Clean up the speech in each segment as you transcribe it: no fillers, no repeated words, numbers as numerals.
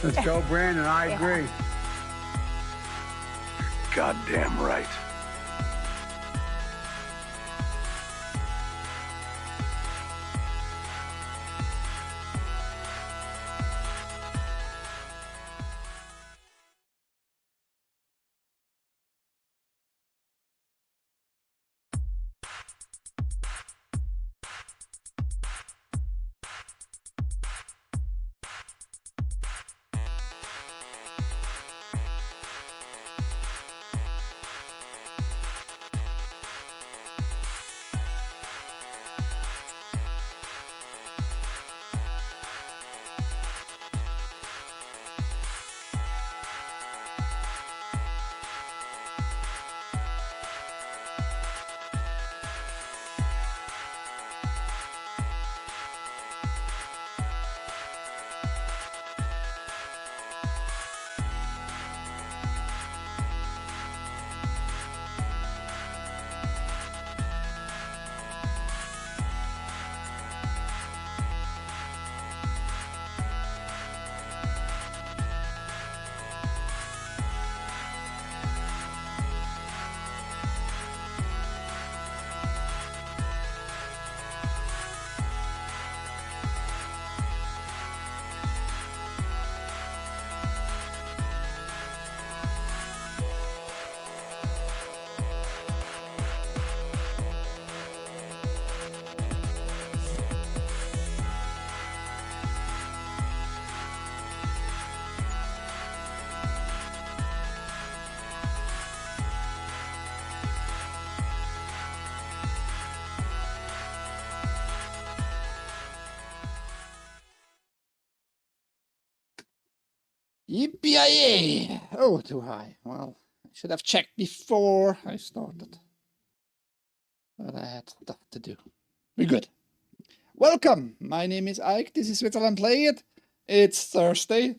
Let's go, Brandon. I agree. Goddamn right. Yippee! Oh, too high. Well, I should have checked before I started. But I had stuff to do. We're good. Welcome! My name is Ike. This is Switzerland.playit. It's Thursday.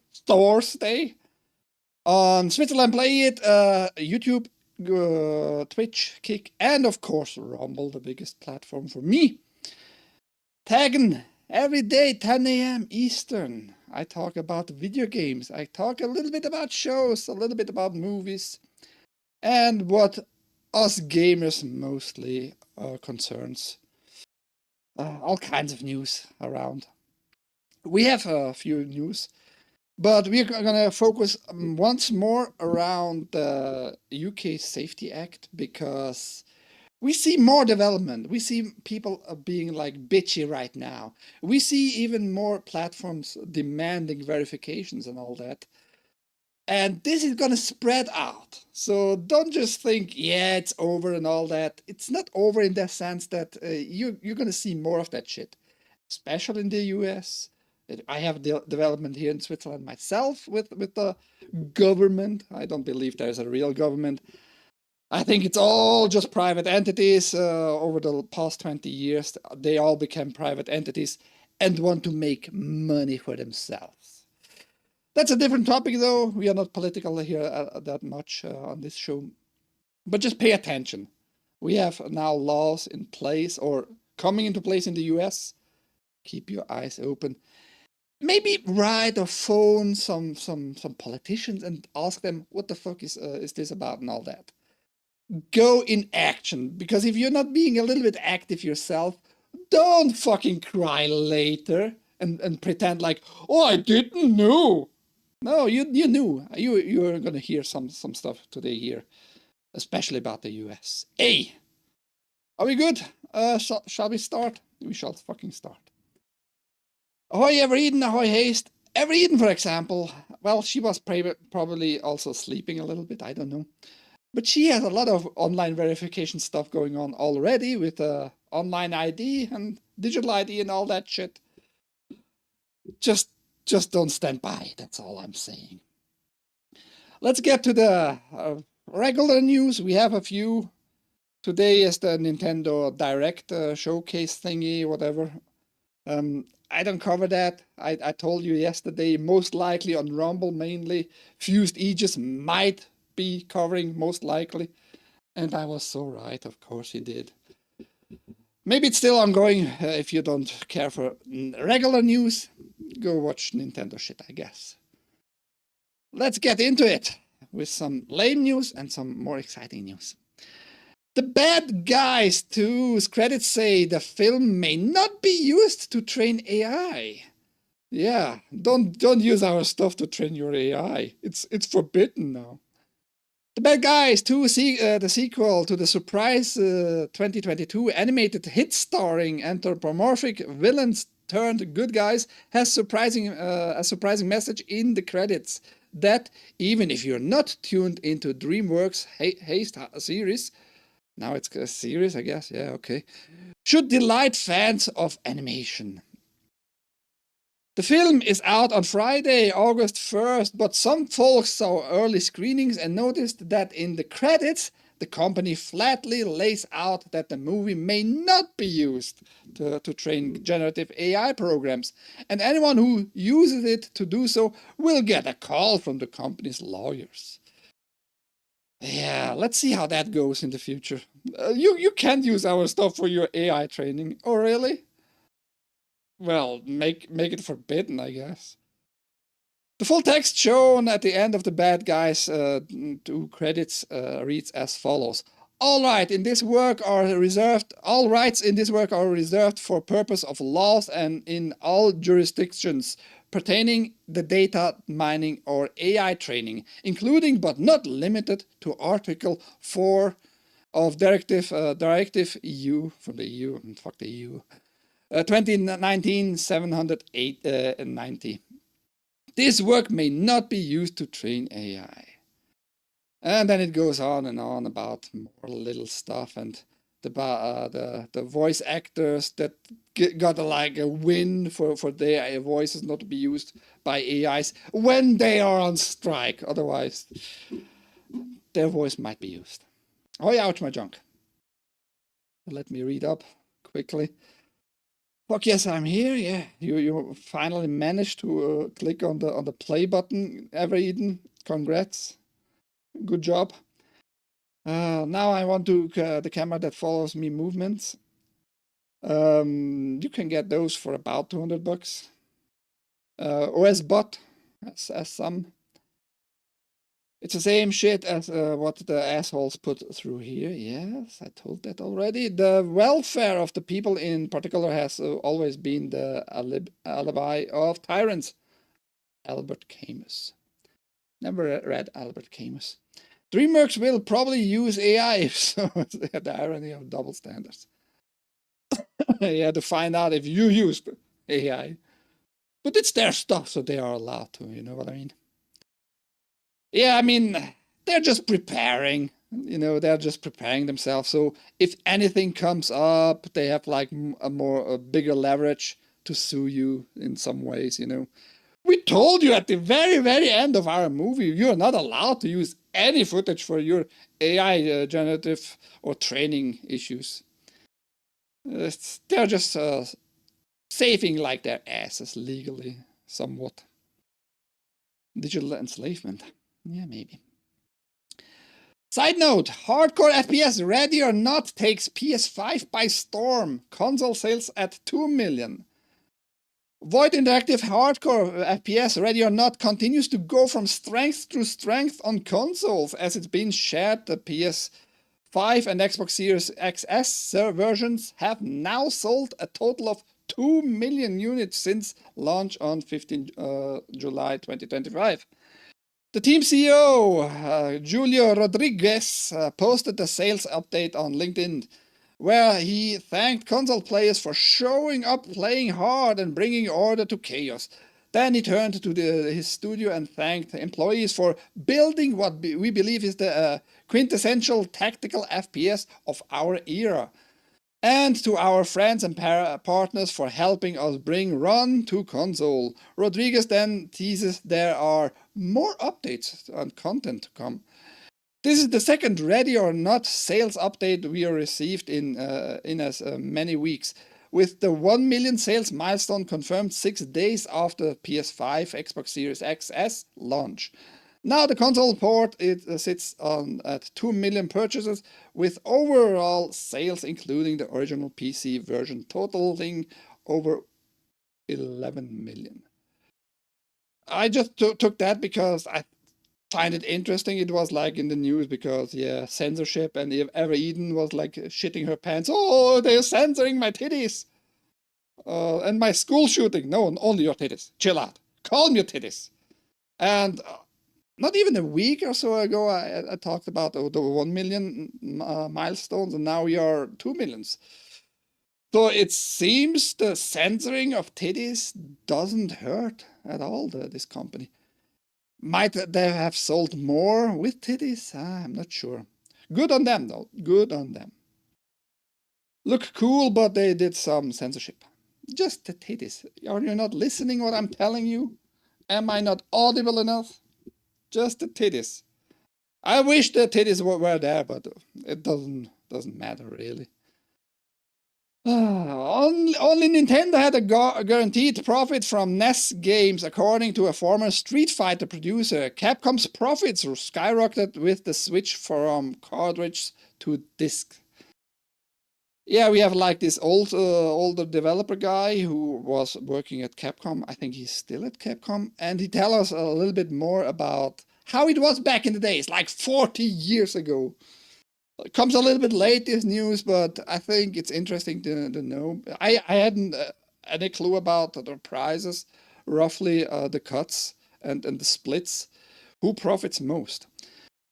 On Switzerland.playit, YouTube, Twitch, Kick, and of course Rumble, the biggest platform for me. TAGN, every day, 10 a.m. Eastern. I talk about video games. I talk a little bit about shows, a little bit about movies, and what us gamers mostly concerns. All kinds of news around. We have a few news, but we're gonna focus once more around the UK Safety Act because we see more development. We see people being like bitchy right now. We see even more platforms demanding verifications and all that. And this is gonna spread out. So don't just think, yeah, it's over and all that. It's not over in the sense that you're gonna see more of that shit, especially in the US. I have development here in Switzerland myself with the government. I don't believe there's a real government. I think it's all just private entities. Over the past 20 years, they all became private entities and want to make money for themselves. That's a different topic, though. We are not political here that much on this show. But just pay attention. We have now laws in place or coming into place in the US. Keep your eyes open. Maybe write or phone some politicians and ask them what the fuck is this about and all that. Go in action, because if you're not being a little bit active yourself, don't fucking cry later and pretend like, oh, I didn't know. No, you knew. You're gonna hear some stuff today here, especially about the US. Hey, are we good? Shall we start? We shall fucking start. Ahoy, Evereden, ahoy, Haste. Evereden, for example, well, she was probably also sleeping a little bit, I don't know. But she has a lot of online verification stuff going on already with online ID and digital ID and all that shit. Just don't stand by, that's all I'm saying. Let's get to the regular news. We have a few. Today is the Nintendo Direct showcase thingy, whatever. I don't cover that. I told you yesterday, most likely on Rumble mainly. Fused Aegis might be covering, most likely. And I was so right, of course he did. Maybe it's still ongoing. If you don't care for regular news, go watch Nintendo shit, I guess. Let's get into it with some lame news and some more exciting news. The Bad Guys 2's credits say the film may not be used to train AI. Yeah, don't use our stuff to train your AI. It's forbidden now. The Bad Guys 2, the sequel to the surprise 2022 animated hit starring anthropomorphic villains turned good guys, has a surprising message in the credits that even if you're not tuned into DreamWorks' Haste series, now it's a series, I guess, yeah, okay, should delight fans of animation. The film is out on Friday, August 1st, but some folks saw early screenings and noticed that in the credits, the company flatly lays out that the movie may not be used to train generative AI programs, and anyone who uses it to do so will get a call from the company's lawyers. Yeah, let's see how that goes in the future. You can't use our stuff for your AI training. Oh, really? Well, make it forbidden, I guess. The full text shown at the end of the Bad Guys 2 credits reads as follows. All rights in this work are reserved for purpose of laws and in all jurisdictions pertaining the data mining or AI training, including but not limited to Article 4 of Directive EU, from the EU, fuck the EU, 2019/790. This work may not be used to train AI. And then it goes on and on about more little stuff and the voice actors that got like a win for their voices not to be used by AIs when they are on strike. Otherwise, their voice might be used. Oh yeah, ouch, my junk. Let me read up quickly. Fuck yes, I'm here. Yeah, you finally managed to click on the play button, Ever Eden. Congrats. Good job. Now I want to the camera that follows me movements. You can get those for about $200. OS bot has some. It's the same shit as what the assholes put through here. Yes, I told that already. The welfare of the people in particular has always been the alibi of tyrants. Albert Camus. Never read Albert Camus. DreamWorks will probably use AI, so the irony of double standards. You have to find out if you used AI. But it's their stuff, so they are allowed to, you know what I mean? Yeah, I mean, they're just preparing, they're just preparing themselves. So if anything comes up, they have like a bigger leverage to sue you in some ways, We told you at the very, very end of our movie, you're not allowed to use any footage for your AI generative or training issues. They're just saving like their asses legally, somewhat. Digital enslavement. Yeah, maybe. Side note, hardcore FPS Ready or Not takes PS5 by storm. Console sales at 2 million. Void Interactive Hardcore FPS Ready or Not continues to go from strength to strength on consoles as it's been shared. The PS5 and Xbox Series XS versions have now sold a total of 2 million units since launch on 15 July 2025. The team CEO, Julio Rodriguez, posted the sales update on LinkedIn, where he thanked console players for showing up, playing hard, and bringing order to chaos. Then he turned to his studio and thanked employees for building what we believe is the quintessential tactical FPS of our era. And to our friends and partners for helping us bring Run to console. Rodriguez then teases there are more updates and content to come. This is the second Ready or Not sales update we received in as many weeks, with the 1 million sales milestone confirmed 6 days after PS5 Xbox Series XS launch. Now the console port sits at 2 million purchases, with overall sales including the original PC version totaling over 11 million. I just took that because I find it interesting. It was like in the news because, yeah, censorship, and if Ever Eden was like shitting her pants. Oh, they're censoring my titties. And my school shooting. No, only your titties. Chill out. Calm your titties. And not even a week or so ago, I talked about the 1 million milestones, and now we are 2 millions. So it seems the censoring of titties doesn't hurt at all, this company. Might they have sold more with titties? I'm not sure. Good on them, though. Good on them. Look cool, but they did some censorship. Just the titties. Are you not listening what I'm telling you? Am I not audible enough? Just the titties. I wish the titties were there, but it doesn't matter really. Only Nintendo had a guaranteed profit from NES games, according to a former Street Fighter producer. Capcom's profits skyrocketed with the switch from cartridge to disc. Yeah, we have like this older developer guy who was working at Capcom. I think he's still at Capcom, and he tells us a little bit more about how it was back in the days, like 40 years ago. It comes a little bit late, this news, but I think it's interesting to know. I hadn't any clue about the prices, roughly the cuts and the splits. Who profits most?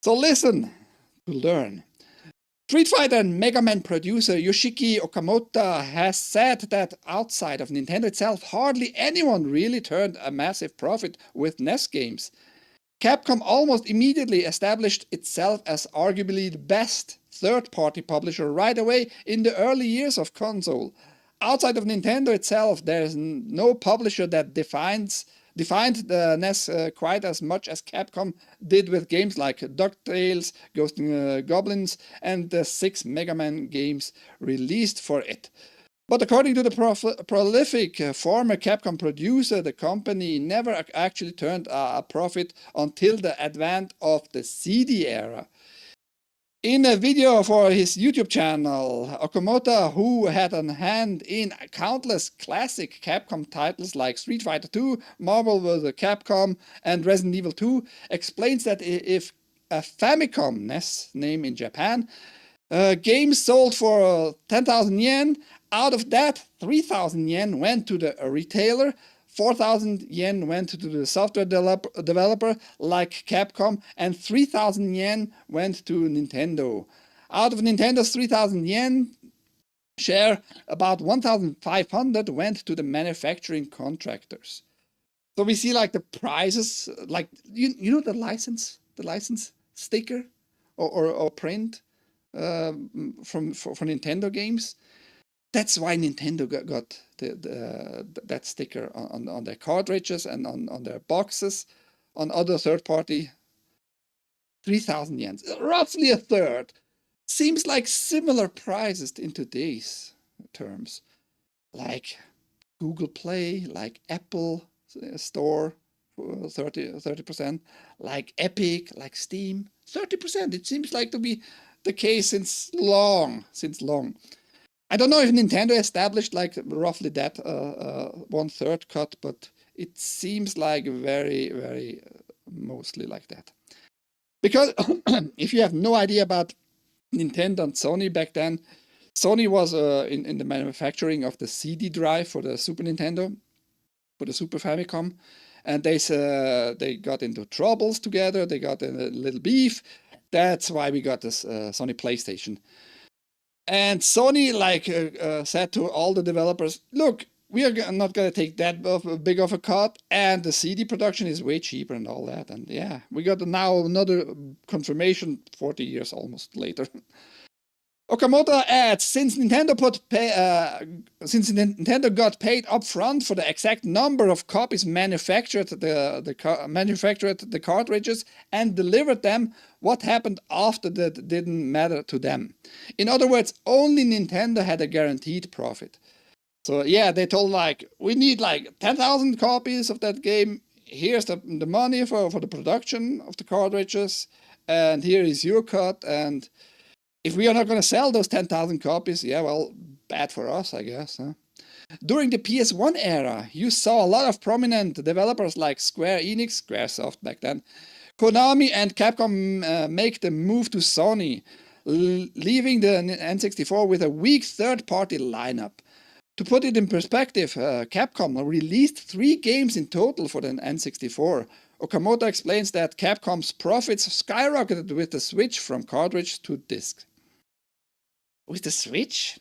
So listen to learn. Street Fighter and Mega Man producer Yoshiki Okamoto has said that outside of Nintendo itself, hardly anyone really turned a massive profit with NES games. Capcom almost immediately established itself as arguably the best third-party publisher right away in the early years of console. Outside of Nintendo itself, there's no publisher that defined the NES quite as much as Capcom did with games like DuckTales, Ghosts and Goblins, and the 6 Mega Man games released for it. But according to the prolific former Capcom producer, the company never actually turned a profit until the advent of the CD era. In a video for his YouTube channel, Okamoto, who had a hand in countless classic Capcom titles like Street Fighter II, Marvel vs. Capcom, and Resident Evil 2, explains that if a Famicom NES name in Japan, games sold for 10,000 yen, out of that 3,000 yen went to the retailer, 4,000 yen went to the software developer like Capcom, and 3,000 yen went to Nintendo. Out of Nintendo's 3,000 yen share, about 1,500 went to the manufacturing contractors. So we see like the prices, like you know the license sticker or print for Nintendo games. That's why Nintendo got that sticker on their cartridges and on their boxes. On other third-party, 3,000 yen, roughly a third. Seems like similar prices in today's terms, like Google Play, like Apple Store, 30%, like Epic, like Steam, 30%. It seems like to be the case since long. I don't know if Nintendo established like roughly that 1/3 cut, but it seems like very mostly like that. Because if you have no idea about Nintendo and Sony back then, Sony was in the manufacturing of the CD drive for the Super Nintendo, for the Super Famicom, and they got into troubles together. They got in a little beef. That's why we got this Sony PlayStation. And Sony said to all the developers, look, we are not going to take that big of a cut, and the CD production is way cheaper and all that. And yeah, we got now another confirmation 40 years almost later. Okamoto adds, since Nintendo got paid upfront for the exact number of copies manufactured the cartridges and delivered them, what happened after that didn't matter to them. In other words, only Nintendo had a guaranteed profit. So yeah, they told like, we need like 10,000 copies of that game. Here's the money for the production of the cartridges, and here is your cut. And if we are not going to sell those 10,000 copies, yeah, well, bad for us, I guess. Huh? During the PS1 era, you saw a lot of prominent developers like Square Enix, Squaresoft back then, Konami and Capcom make the move to Sony, leaving the N64 with a weak third-party lineup. To put it in perspective, Capcom released 3 games in total for the N64. Okamoto explains that Capcom's profits skyrocketed with the switch from cartridge to disc. With the switch?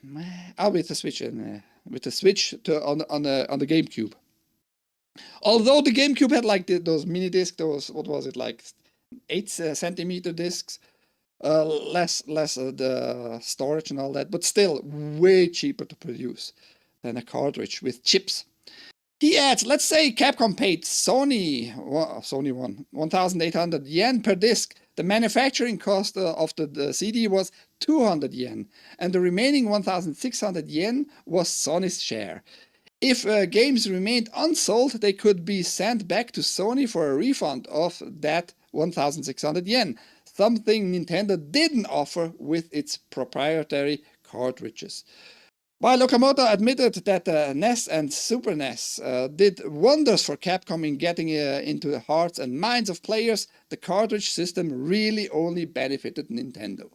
With the switch on the GameCube. Although the GameCube had like those mini discs, those, what was it, like 8 centimeter discs, less the storage and all that, but still way cheaper to produce than a cartridge with chips. He adds, let's say Capcom paid Sony 1,800 yen per disc. The manufacturing cost of the CD was 200 yen, and the remaining 1,600 yen was Sony's share. If games remained unsold, they could be sent back to Sony for a refund of that 1,600 yen, something Nintendo didn't offer with its proprietary cartridges. While Okamoto admitted that NES and Super NES did wonders for Capcom in getting into the hearts and minds of players, the cartridge system really only benefited Nintendo.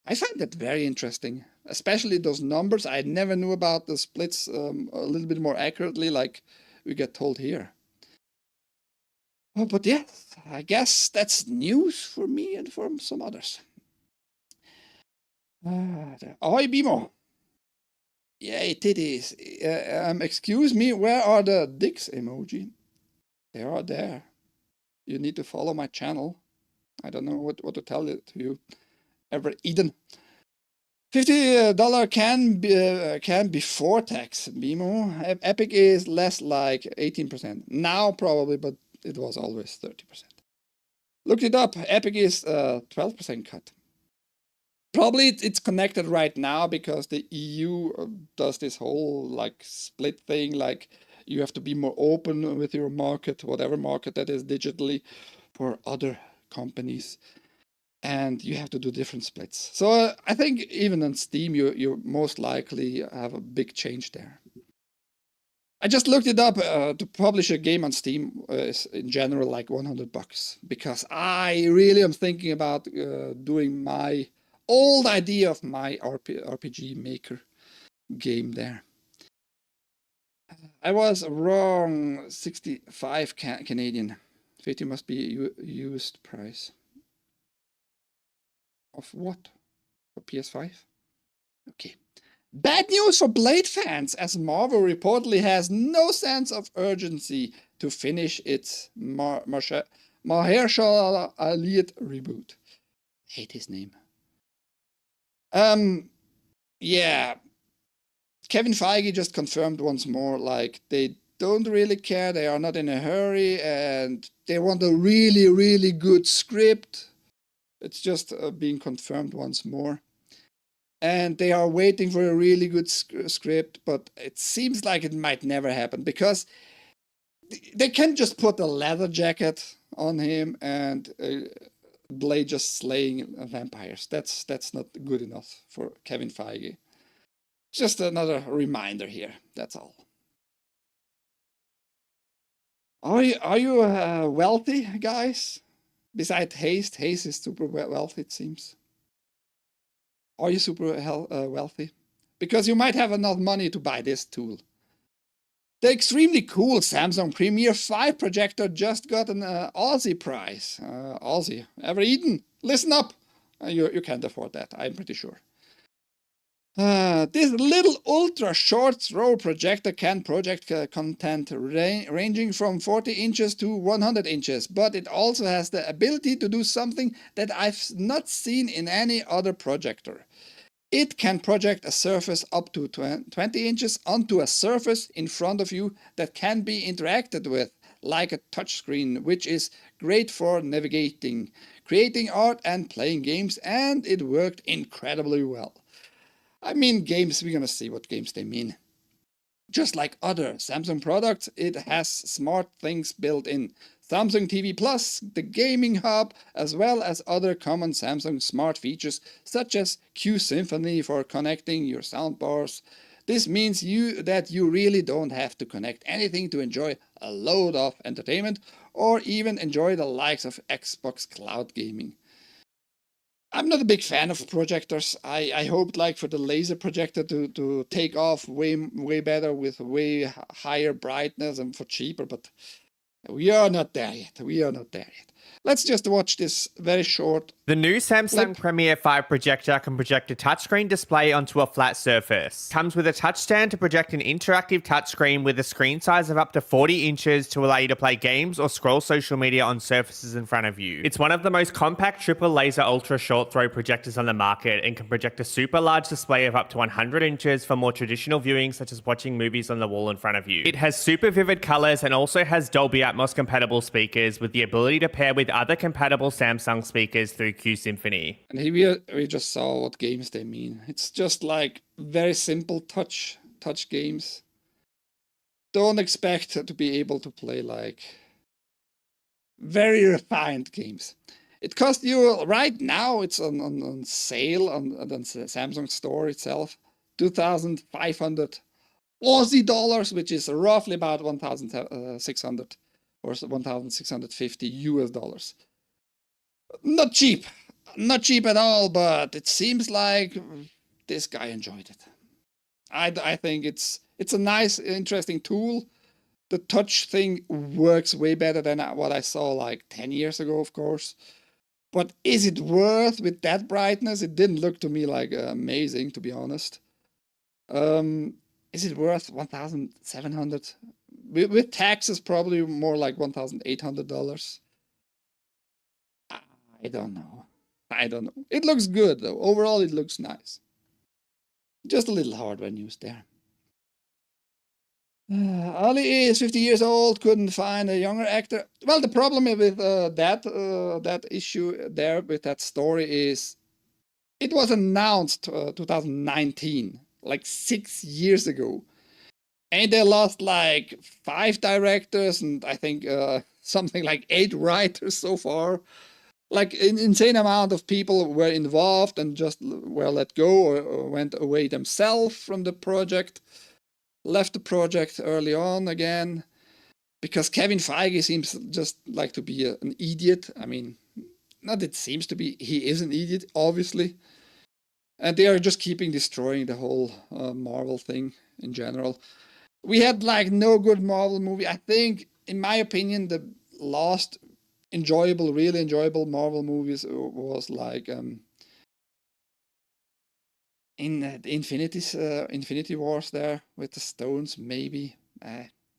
I find that very interesting, especially those numbers. I never knew about the splits a little bit more accurately, like we get told here. But yes, I guess that's news for me and for some others. Ahoy Bimo! Yay, titties. Excuse me, where are the dicks emoji? They are there. You need to follow my channel. I don't know what to tell it to you. Ever Eden. $50 can before tax, Bimo. Epic is less like 18%. Now probably, but it was always 30%. Looked it up. Epic is 12% cut. Probably it's connected right now because the EU does this whole like split thing, like you have to be more open with your market, whatever market that is digitally, for other companies, and you have to do different splits. So I think even on Steam you most likely have a big change there. I just looked it up. To publish a game on Steam is in general like $100 because I really am thinking about doing my old idea of my RPG Maker game there. I was wrong. 65 Canadian. 50 must be used price. Of what? For PS5? Okay. Bad news for Blade fans, as Marvel reportedly has no sense of urgency to finish its Mahershala Ali reboot. Hate his name. Yeah, Kevin Feige just confirmed once more, like, they don't really care, they are not in a hurry, and they want a really, really good script. It's just being confirmed once more. And they are waiting for a really good script, but it seems like it might never happen, because they can't just put a leather jacket on him and Blade just slaying vampires. That's not good enough for Kevin Feige. Just another reminder here, that's all. Are you wealthy, guys? Besides Haste is super wealthy, it seems. Are you super wealthy? Because you might have enough money to buy this tool. The extremely cool Samsung Premier 5 projector just got an Aussie prize. Aussie. Ever eaten? Listen up! You can't afford that, I'm pretty sure. This little ultra short throw projector can project content ranging from 40 inches to 100 inches, but it also has the ability to do something that I've not seen in any other projector. It can project a surface up to 20 inches onto a surface in front of you that can be interacted with, like a touchscreen, which is great for navigating, creating art and playing games, and it worked incredibly well. I mean games, we're gonna see what games they mean. Just like other Samsung products, it has smart things built in. Samsung TV Plus, the gaming hub, as well as other common Samsung smart features such as Q Symphony for connecting your soundbars, This means that you really don't have to connect anything to enjoy a load of entertainment or even enjoy the likes of Xbox cloud gaming. I'm not a big fan of projectors. I hoped like for the laser projector to take off way better with way higher brightness and for cheaper, but we are not there yet. We are not there yet. Let's just watch this very short. The new Samsung Premier 5 projector can project a touchscreen display onto a flat surface. Comes with a touch stand to project an interactive touchscreen with a screen size of up to 40 inches to allow you to play games or scroll social media on surfaces in front of you. It's one of the most compact triple laser ultra short throw projectors on the market and can project a super large display of up to 100 inches for more traditional viewing, such as watching movies on the wall in front of you. It has super vivid colors and also has Dolby Atmos compatible speakers with the ability to pair with other compatible Samsung speakers through Q Symphony. And here we just saw what games they mean. It's just like very simple touch games. Don't expect to be able to play like very refined games. It costs you right now, it's on sale on the Samsung store itself, 2,500 Aussie dollars, which is roughly about 1,600 or 1,650 US dollars. Not cheap at all, but it seems like this guy enjoyed it. I think it's a nice, interesting tool. The touch thing works way better than what I saw like 10 years ago, of course. But is it worth with that brightness? It didn't look to me like amazing, to be honest. Is it worth 1,700? With taxes, probably more like $1,800. I don't know. It looks good though. Overall, it looks nice. Just a little hardware news there. Ali is 50 years old, couldn't find a younger actor. Well, the problem with that issue there with that story is it was announced 2019, like 6 years ago. And they lost like 5 directors and I think something like 8 writers so far. Like an insane amount of people were involved and just were let go or went away themselves from the project, left the project early on again, because Kevin Feige seems just like to be an idiot. I mean, not it seems to be, he is an idiot, obviously. And they are just keeping destroying the whole Marvel thing in general. We had like no good Marvel movie. I think, in my opinion, the last really enjoyable Marvel movies was like in the Infinity Wars there with the stones, maybe.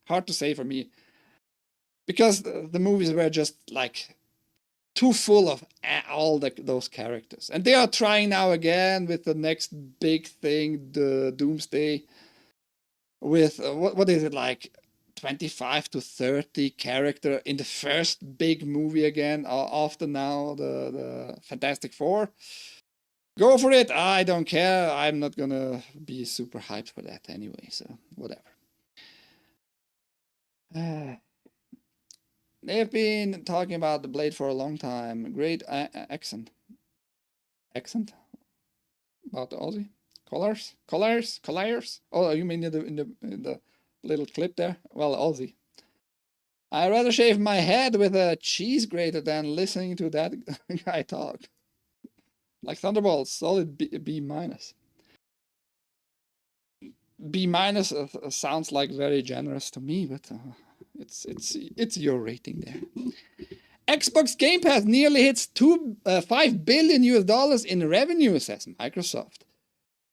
Hard to say for me, because the movies were just like too full of all those characters. And they are trying now again with the next big thing, the Doomsday, with what is it, like 25 to 30 character in the first big movie again, after now the Fantastic Four. Go for it. I don't care. I'm not gonna be super hyped for that anyway, so whatever. They've been talking about the Blade for a long time. Great accent. Accent? About the Aussie? Colors? Oh, you mean in the little clip there? Well, Aussie. I'd rather shave my head with a cheese grater than listening to that guy talk. Like Thunderbolts, solid B minus. B minus sounds like very generous to me, but it's your rating there. Xbox Game Pass nearly hits $5 billion US in revenue, says Microsoft.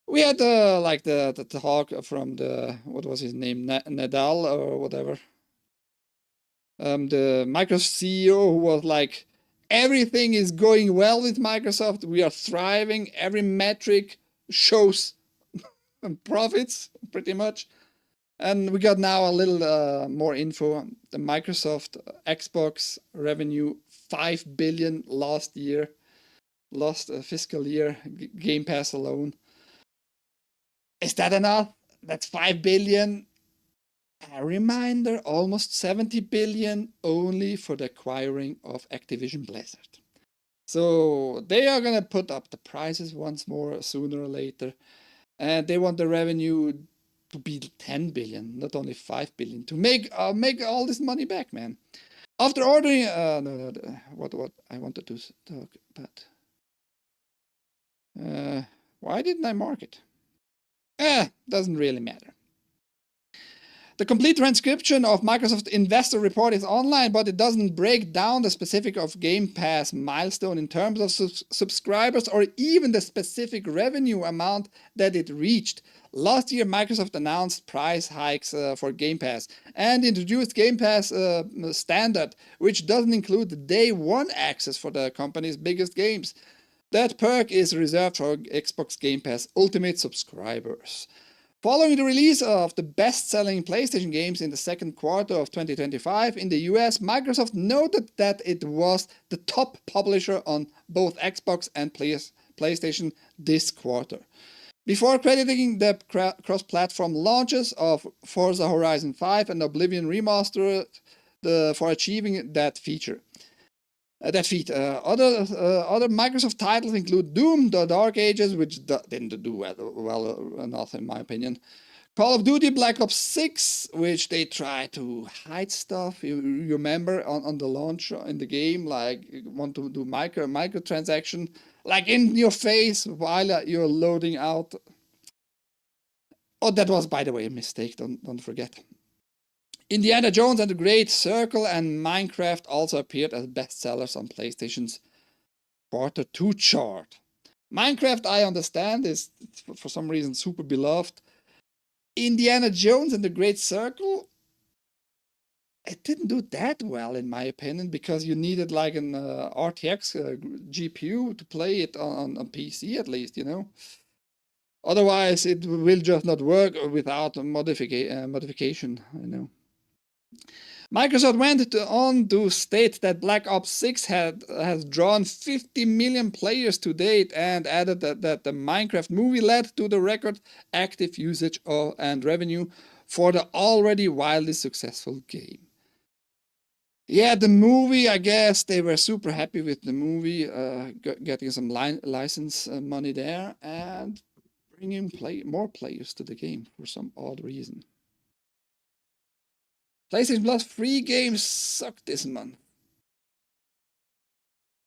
We had like the talk from the, what was his name, Nadal or whatever, the Microsoft CEO, who was like, everything is going well with Microsoft, we are thriving, every metric shows profits pretty much. And we got now a little more info. The Microsoft Xbox revenue, 5 billion last fiscal year, Game Pass alone. Is that enough? That's 5 billion. A reminder, almost 70 billion only for the acquiring of Activision Blizzard. So they are going to put up the prices once more sooner or later. And they want the revenue to be 10 billion, not only 5 billion, to make all this money back, man. After ordering, what I wanted to talk about. Why didn't I mark it? Doesn't really matter. The complete transcription of Microsoft investor report is online, but it doesn't break down the specific of Game Pass milestone in terms of subscribers or even the specific revenue amount that it reached. Last year, Microsoft announced price hikes for Game Pass and introduced Game Pass Standard, which doesn't include the day one access for the company's biggest games. That perk is reserved for Xbox Game Pass Ultimate subscribers. Following the release of the best-selling PlayStation games in the second quarter of 2025 in the US, Microsoft noted that it was the top publisher on both Xbox and PlayStation this quarter. Before crediting the cross-platform launches of Forza Horizon 5 and Oblivion Remastered for achieving that feat. Other Microsoft titles include Doom, The Dark Ages, which didn't do well enough in my opinion. Call of Duty Black Ops 6, which they try to hide stuff. You remember on the launch in the game, like you want to do microtransaction, like in your face while you're loading out. Oh, that was, by the way, a mistake. Don't forget. Indiana Jones and the Great Circle and Minecraft also appeared as bestsellers on PlayStation's Quarter 2 chart. Minecraft, I understand, is for some reason super beloved. Indiana Jones and the Great Circle, it didn't do that well in my opinion, because you needed like an RTX GPU to play it on PC at least, you know. Otherwise, it will just not work without a modification, you know. Microsoft went on to state that Black Ops 6 has drawn 50 million players to date and added that the Minecraft movie led to the record active usage and revenue for the already wildly successful game. Yeah, the movie, I guess they were super happy with the movie, getting some license money there and bringing more players to the game for some odd reason. PlayStation Plus free games suck this month.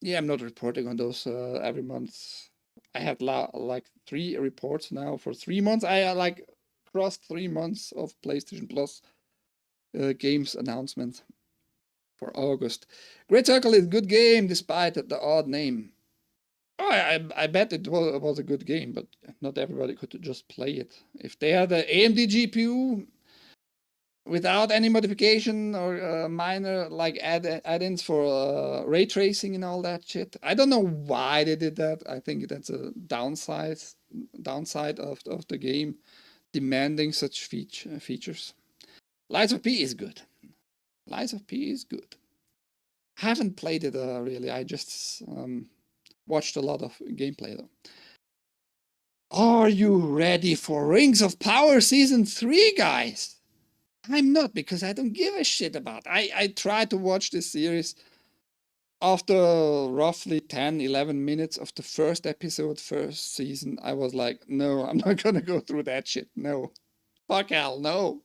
Yeah, I'm not reporting on those every month. I have like 3 reports now for 3 months. I like crossed 3 months of PlayStation Plus games announcement for August. Great Circle is a good game despite the odd name. Oh, I bet it was a good game, but not everybody could just play it. If they had the AMD GPU without any modification or minor like add-ins for ray tracing and all that shit. I don't know why they did that. I think that's a downside of the game demanding such features. Lies of P is good. Lies of P is good. Haven't played it really. I just watched a lot of gameplay though. Are you ready for Rings of Power Season 3, guys? I'm not, because I don't give a shit about it. I tried to watch this series after roughly 10-11 minutes of the first episode, first season. I was like, no, I'm not gonna go through that shit. No. Fuck hell, no.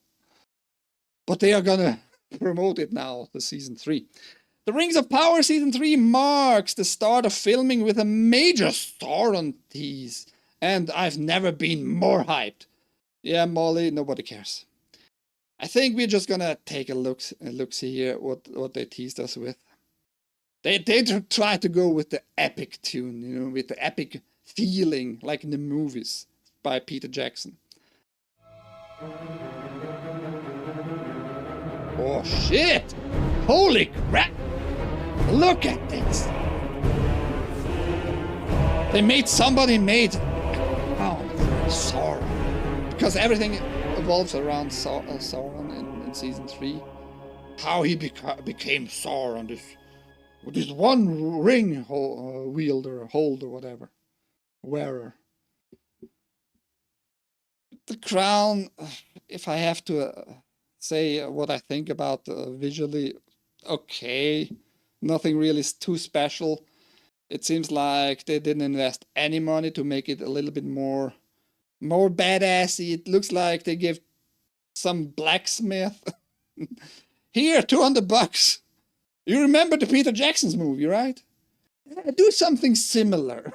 But they are gonna promote it now, the Season 3. The Rings of Power Season 3 marks the start of filming with a major Sauron tease. And I've never been more hyped. Yeah, Molly, nobody cares. I think we're just gonna take a look see here what they teased us with. They try to go with the epic tune, you know, with the epic feeling like in the movies by Peter Jackson. Oh shit! Holy crap! Look at this! Somebody made Sauron, because everything revolves around Sauron in Season 3. How he became Sauron, this one ring wielder, holder, whatever, wearer. The crown, if I have to say what I think about visually, okay, nothing really too special. It seems like they didn't invest any money to make it a little bit more badassy. It looks like they gave some blacksmith. Here, $200. You remember the Peter Jackson's movie, right? Do something similar.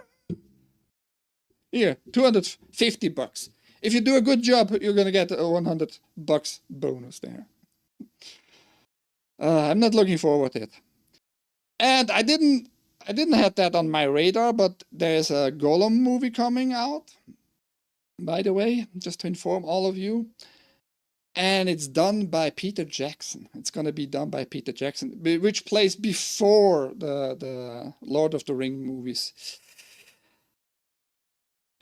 Here, $250. If you do a good job, you're gonna get a $100 bonus there. I'm not looking forward to it. And I didn't have that on my radar, but there's a Golem movie coming out, by the way, just to inform all of you. And it's done by Peter Jackson. It's going to be done by Peter Jackson, which plays before the Lord of the Rings movies.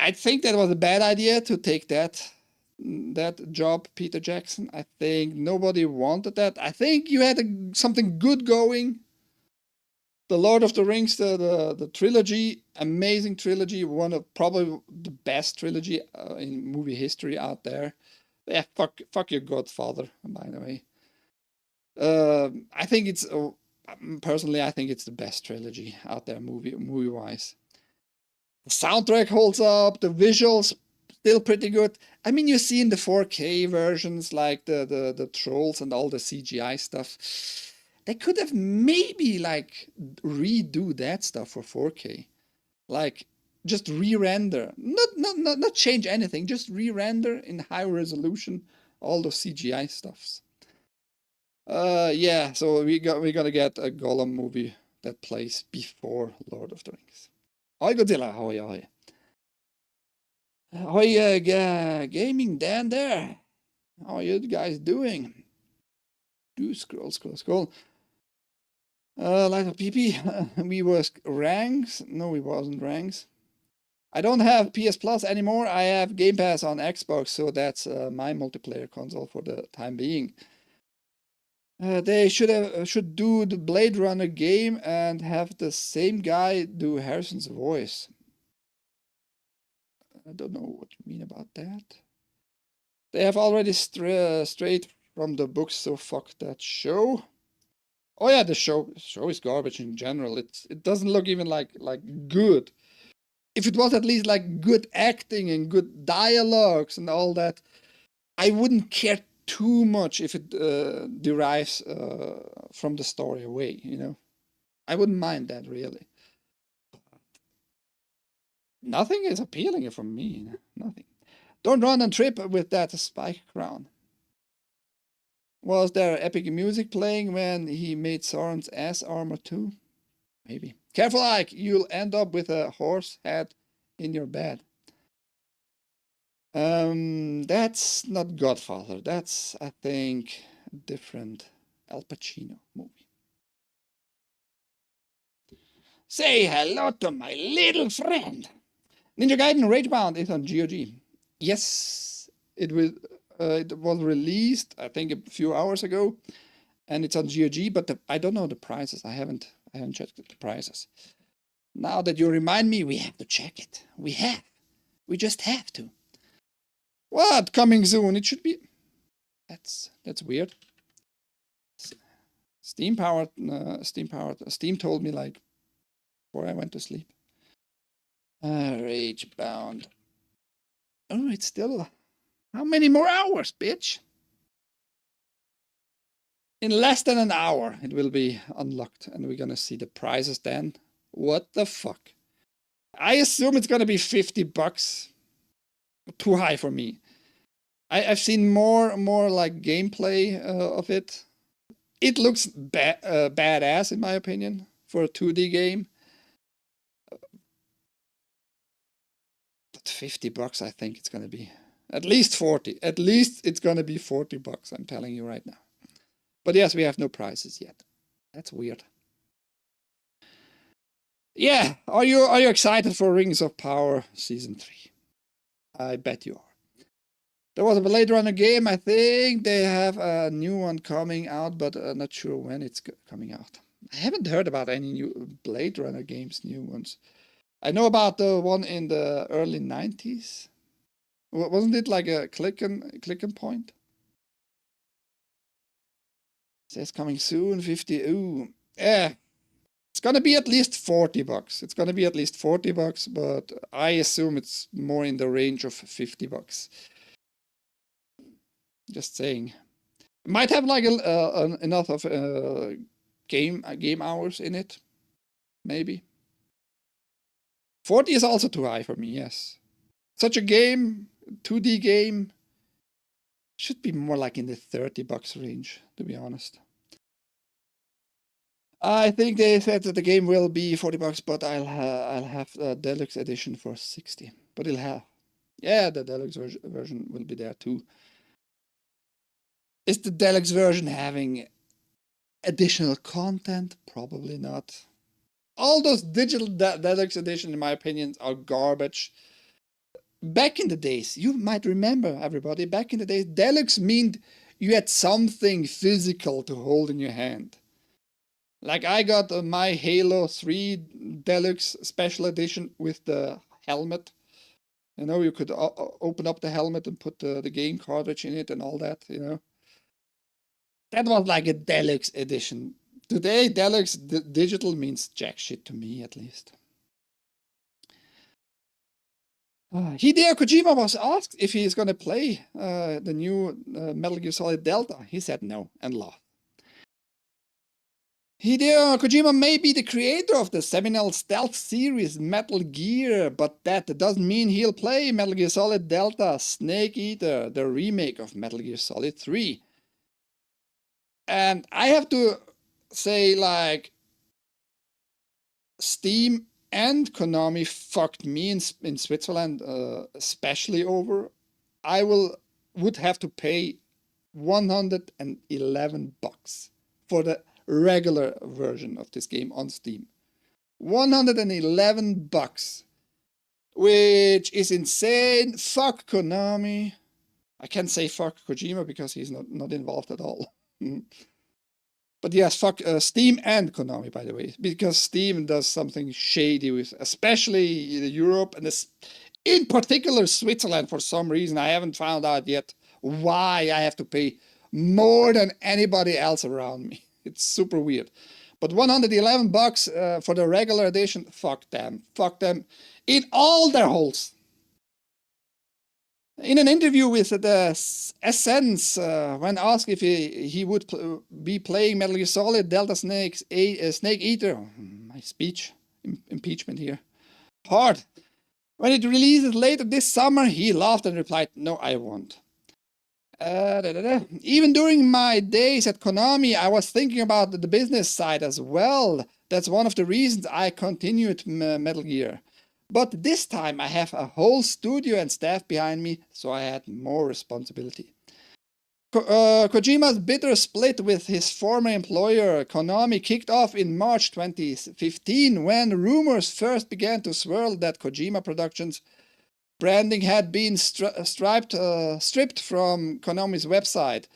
I think that was a bad idea to take that job, Peter Jackson. I think nobody wanted that. I think you had something good going. The Lord of the Rings, the trilogy, amazing trilogy, one of probably the best trilogy in movie history out there. Yeah, fuck your Godfather, by the way. I think it's personally, I think it's the best trilogy out there, movie-wise. The soundtrack holds up, the visuals still pretty good. I mean, you see in the 4K versions, like the trolls and all the CGI stuff. They could have maybe like redo that stuff for 4K, like just re-render, not change anything, just re-render in high resolution all those CGI stuffs. Yeah, so we're gonna get a Golem movie that plays before Lord of the Rings. Hi Godzilla, ahoy. Ahoy, gaming Dan there. How are you guys doing? Do scroll. Light of PP, we was ranks. No, we wasn't ranks. I don't have PS Plus anymore. I have Game Pass on Xbox, so that's my multiplayer console for the time being. They should do the Blade Runner game and have the same guy do Harrison's voice. I don't know what you mean about that. They have already strayed from the books, so fuck that show. Oh yeah, the show is garbage in general. It doesn't look even like good. If it was at least like good acting and good dialogues and all that, I wouldn't care too much if it derives from the story away, you know. I wouldn't mind that really. Nothing is appealing for me. Nothing. Don't run and trip with that spike crown. Was there epic music playing when he made Sauron's ass armor too? Maybe. Careful, Ike! You'll end up with a horse head in your bed. That's not Godfather. That's, I think, a different Al Pacino movie. Say hello to my little friend. Ninja Gaiden Ragebound is on GOG. Yes, it was released, I think, a few hours ago, and it's on GOG. But I don't know the prices. I haven't checked the prices. Now that you remind me, we have to check it. We just have to. What? Coming soon? It should be. That's weird. Steam powered. Steam told me like before I went to sleep. Ragebound. Oh, it's still. How many more hours, bitch? In less than an hour, it will be unlocked, and we're gonna see the prices then. What the fuck? I assume it's gonna be $50. Too high for me. I've seen more like gameplay of it. It looks badass in my opinion for a 2D game. But $50, I think it's gonna be at least 40. At least it's gonna be $40. I'm telling you right now. But yes, we have no prices yet. That's weird. Yeah, are you excited for Rings of Power Season 3? I bet you are. There was a Blade Runner game. I think they have a new one coming out, but I'm not sure when it's coming out. I haven't heard about any new Blade Runner games, new ones. I know about the one in the early 90s. Wasn't it like a click and point? It says coming soon, 50. Ooh, yeah. It's gonna be at least $40. It's gonna be at least $40, but I assume it's more in the range of $50. Just saying. Might have like enough of game hours in it, maybe. 40 is also too high for me. Yes, such a game, 2D game, should be more like in the $30 range, to be honest. I think they said that the game will be $40, but I'll have the deluxe edition for 60. But it'll have, yeah, the deluxe version will be there too. Is the deluxe version having additional content? Probably not. All those digital deluxe edition, in my opinion, are garbage. Back in the days, you might remember, everybody, back in the days, deluxe meant you had something physical to hold in your hand. Like I got my Halo 3 Deluxe Special Edition with the helmet. You know, you could open up the helmet and put the game cartridge in it and all that, you know. That was like a Deluxe edition. Today, Deluxe digital means jack shit to me, at least. Hideo Kojima was asked if he is going to play the new Metal Gear Solid Delta. He said no and laughed. Hideo Kojima may be the creator of the seminal stealth series Metal Gear, but that doesn't mean he'll play Metal Gear Solid Delta Snake Eater, the remake of Metal Gear Solid 3. And I have to say, like, Steam and Konami fucked me in Switzerland, especially over. I would have to pay $111 for the regular version of this game on Steam. $111, which is insane. Fuck Konami. I can't say fuck Kojima because he's not involved at all. But yes, fuck Steam and Konami, by the way, because Steam does something shady with, especially Europe and in particular Switzerland for some reason. I haven't found out yet why I have to pay more than anybody else around me. It's super weird. But $111 for the regular edition, fuck them. Fuck them in all their holes. In an interview with the Essence, when asked if he would be playing Metal Gear Solid Delta Snake Eater, my speech, impeachment here, hard. When it releases later this summer, he laughed and replied, "No, I won't." Even during my days at Konami, I was thinking about the business side as well. That's one of the reasons I continued Metal Gear. But this time I have a whole studio and staff behind me, so I had more responsibility. Kojima's bitter split with his former employer Konami kicked off in March 2015 when rumors first began to swirl that Kojima Productions branding had been stripped from Konami's website.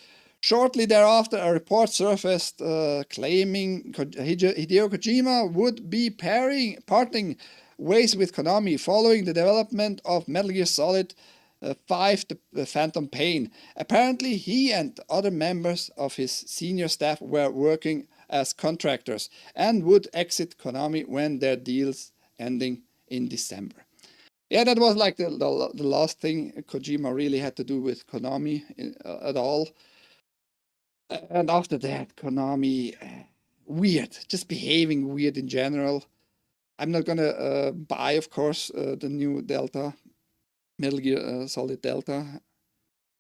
Shortly thereafter, a report surfaced claiming Hideo Kojima would be parting ways with Konami following the development of Metal Gear Solid 5 The Phantom Pain. Apparently, he and other members of his senior staff were working as contractors and would exit Konami when their deals ending in December. Yeah, that was like the last thing Kojima really had to do with Konami at all. And after that, Konami, weird, just behaving weird in general. I'm not gonna buy, of course, the new Delta, Metal Gear Solid Delta,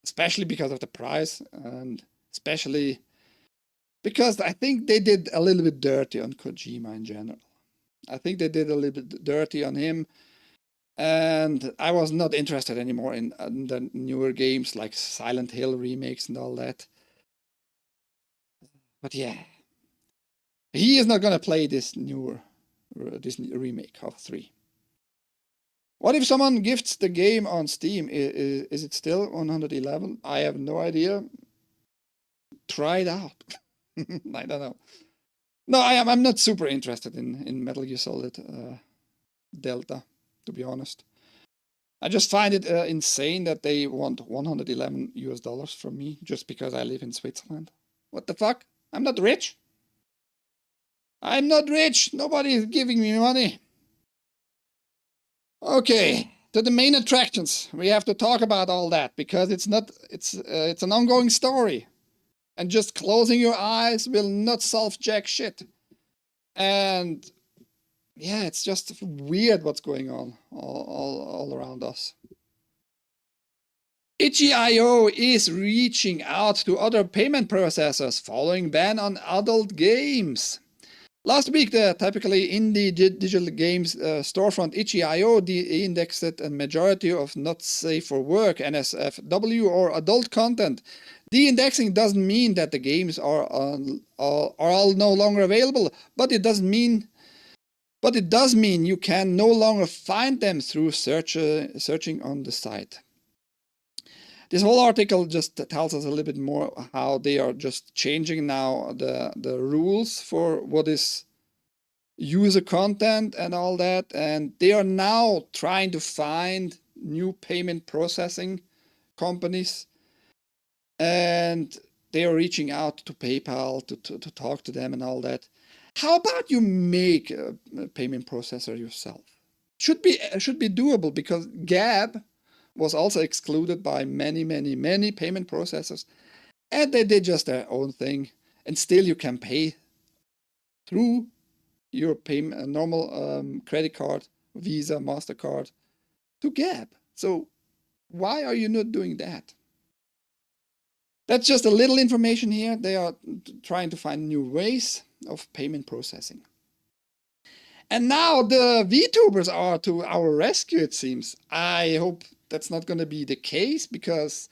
especially because of the price, and especially because I think they did a little bit dirty on Kojima in general. I think they did a little bit dirty on him, and I was not interested anymore in the newer games like Silent Hill remakes and all that. But yeah, he is not gonna play this remake of 3. What if someone gifts the game on Steam? Is it still 111? I have no idea. Try it out. I don't know. No, I'm not super interested in Metal Gear Solid Delta, to be honest. I just find it insane that they want $111 from me just because I live in Switzerland. What the fuck? I'm not rich. I'm not rich. Nobody is giving me money. Okay, to the main attractions. We have to talk about all that because it's an ongoing story. And just closing your eyes will not solve jack shit. And yeah, it's just weird what's going on all around us. itch.io is reaching out to other payment processors following ban on adult games. Last week, the typically indie digital games storefront itch.io de-indexed a majority of not safe for work, NSFW, or adult content. De-indexing doesn't mean that the games are all no longer available, but it does mean you can no longer find them through searching on the site. This whole article just tells us a little bit more how they are just changing now the rules for what is user content and all that, and they are now trying to find new payment processing companies, and they are reaching out to PayPal to talk to them and all that. How about you make a payment processor yourself? Should be doable, because Gab was also excluded by many payment processors, and they did just their own thing, and still you can pay through your payment, normal credit card, Visa, MasterCard, to Gab. So why are you not doing that? That's just a little information here. They are trying to find new ways of payment processing. And now the VTubers are to our rescue, it seems. I hope that's not going to be the case, because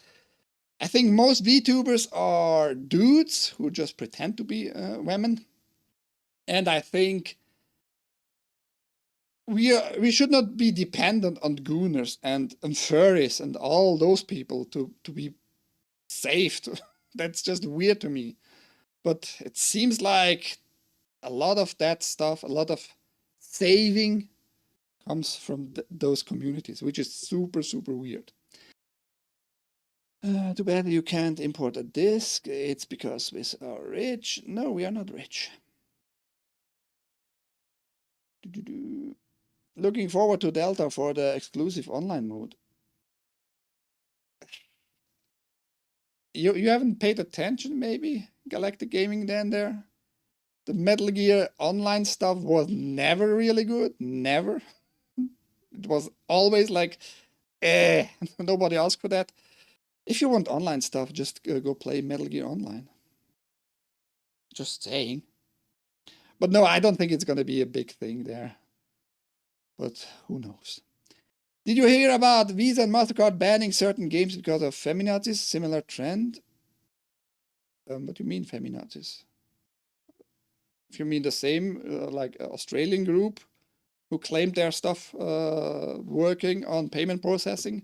I think most VTubers are dudes who just pretend to be women. And I think we should not be dependent on Gooners and Furries and all those people to be saved. That's just weird to me. But it seems like a lot of that stuff, a lot of saving comes from those communities, which is super weird. Too bad you can't import a disc. It's because we are rich. No, we are not rich. Looking forward to Delta for the exclusive online mode. You haven't paid attention, maybe, Galactic Gaming then there? The Metal Gear online stuff was never really good. Never. It was always like, nobody asked for that. If you want online stuff, just go play Metal Gear Online. Just saying. But no, I don't think it's going to be a big thing there. But who knows? Did you hear about Visa and MasterCard banning certain games because of feminazis? Similar trend? What do you mean feminazis? If you mean the same, like Australian group who claimed their stuff working on payment processing?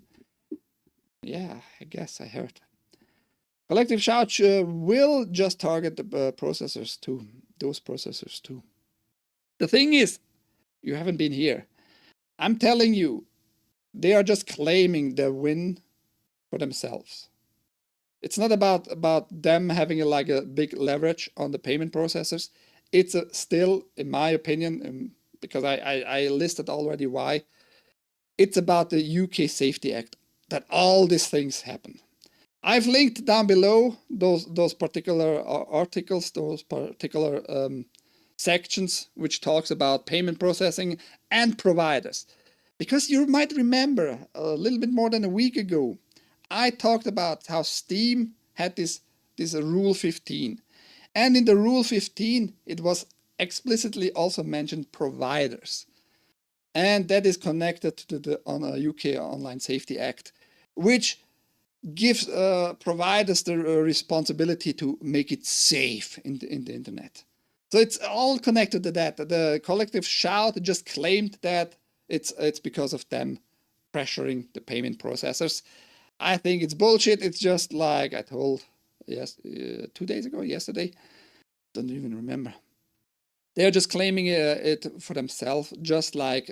Yeah, I guess I heard. Collective Shout will just target the processors too. Those processors too. The thing is, you haven't been here. I'm telling you, they are just claiming the win for themselves. It's not about them having a big leverage on the payment processors. It's still, in my opinion, because I listed already why, it's about the UK Safety Act that all these things happen. I've linked down below those particular articles, those particular sections which talks about payment processing and providers. Because you might remember a little bit more than a week ago, I talked about how Steam had this Rule 15. And in the Rule 15, it was explicitly also mentioned providers. And that is connected to the UK Online Safety Act, which gives providers the responsibility to make it safe in the internet. So it's all connected to that. The Collective Shout just claimed that it's because of them pressuring the payment processors. I think it's bullshit. It's just like I told 2 days ago, yesterday. Don't even remember. They're just claiming it for themselves, just like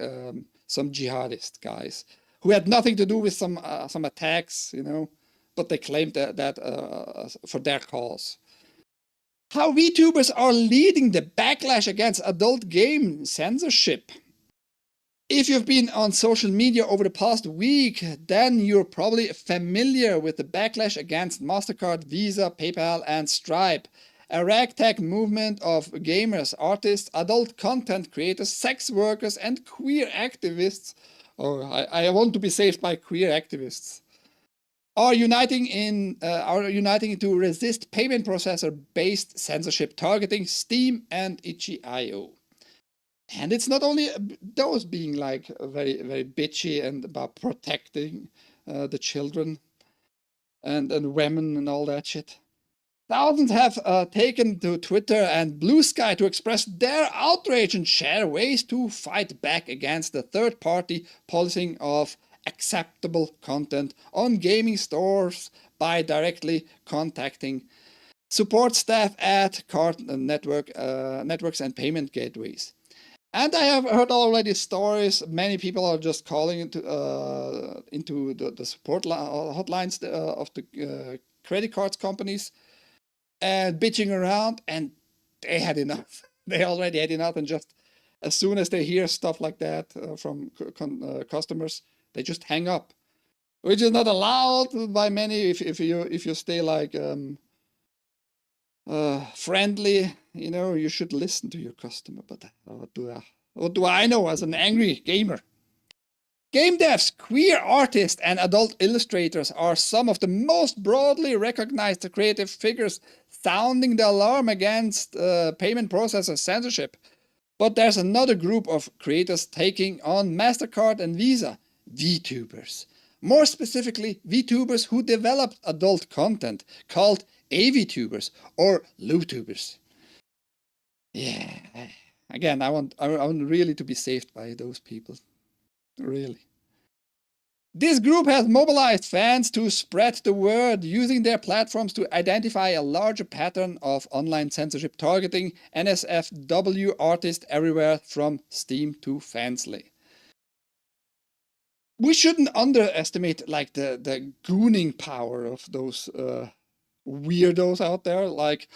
some jihadist guys who had nothing to do with some attacks, you know, but they claimed that for their cause. How VTubers are leading the backlash against adult game censorship. If you've been on social media over the past week, then you're probably familiar with the backlash against MasterCard, Visa, PayPal, and Stripe. A ragtag movement of gamers, artists, adult content creators, sex workers, and queer activists. Oh, I want to be saved by queer activists. Are uniting to resist payment processor-based censorship targeting Steam and itch.io. And it's not only those being like very, very bitchy and about protecting the children and women and all that shit. Thousands have taken to Twitter and Blue Sky to express their outrage and share ways to fight back against the third-party policing of acceptable content on gaming stores by directly contacting support staff at card networks and payment gateways. And I have heard already stories. Many people are just calling into the support hotlines of the credit cards companies and bitching around, and they had enough. They already had enough, and just as soon as they hear stuff like that from customers, they just hang up, which is not allowed by many. If you stay like friendly, you know, you should listen to your customer. But what do I know as an angry gamer? Game devs, queer artists, and adult illustrators are some of the most broadly recognized creative figures sounding the alarm against payment processor censorship. But there's another group of creators taking on MasterCard and Visa, VTubers. More specifically, VTubers who developed adult content called AVTubers or LewTubers. Yeah, again, I want really to be saved by those people. Really. This group has mobilized fans to spread the word using their platforms to identify a larger pattern of online censorship targeting NSFW artists everywhere from Steam to Fansly. We shouldn't underestimate like the gooning power of those weirdos out there. Like,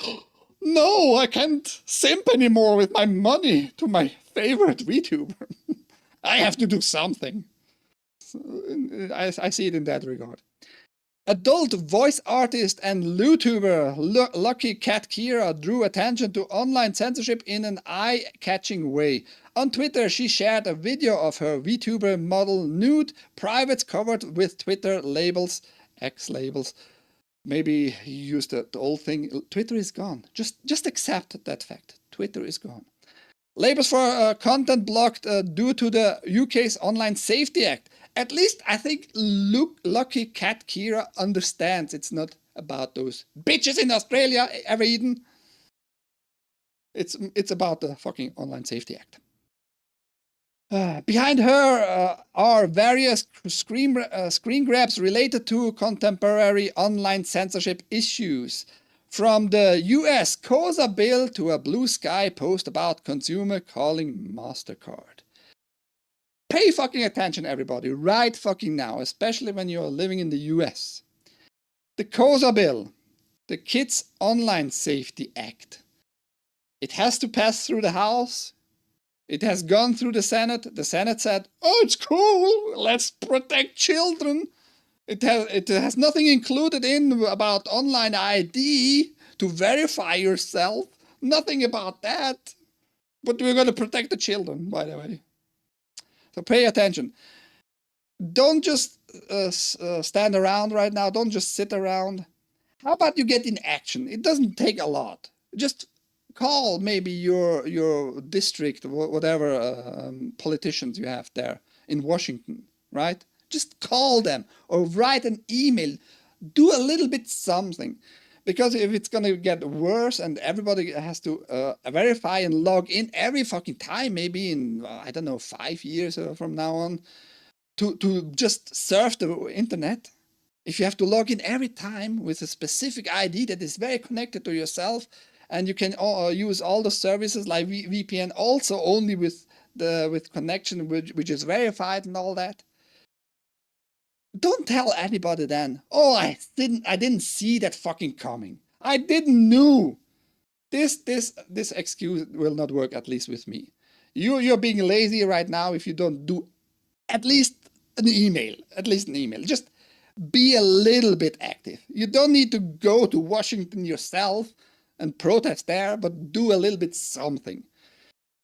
no, I can't simp anymore with my money to my favorite VTuber. I have to do something. So, I see it in that regard. Adult voice artist and LewTuber Lucky Cat Kira drew attention to online censorship in an eye-catching way. On Twitter, she shared a video of her VTuber model nude, privates covered with Twitter labels, X labels. Maybe you used the old thing. Twitter is gone. Just accept that fact. Twitter is gone. Labels for content blocked due to the UK's Online Safety Act. At least I think Lucky Cat Kira understands it's not about those bitches in Australia, ever eaten. It's about the fucking Online Safety Act. Behind her are various screen grabs related to contemporary online censorship issues. From the US COSA bill to a Blue Sky post about consumer calling MasterCard. Pay fucking attention, everybody, right fucking now, especially when you're living in the US. The COSA bill, the Kids Online Safety Act. It has to pass through the House. It has gone through the Senate. The Senate said, oh, it's cool, let's protect children. It has nothing included in about online ID to verify yourself. Nothing about that. But we're going to protect the children, by the way. So pay attention. Don't just stand around right now. Don't just sit around. How about you get in action? It doesn't take a lot. Just call maybe your district, whatever politicians you have there in Washington, right? Just call them or write an email. Do a little bit something. Because if it's going to get worse and everybody has to verify and log in every fucking time, maybe in, I don't know, 5 years from now on, to just surf the internet, if you have to log in every time with a specific ID that is very connected to yourself, and you can use all the services like VPN also only with connection which is verified and all that. Don't tell anybody then, oh, I didn't see that fucking coming. I didn't know. This excuse will not work, at least with me. You're being lazy right now if you don't do at least an email. Just be a little bit active. You don't need to go to Washington yourself and protest there, but do a little bit something.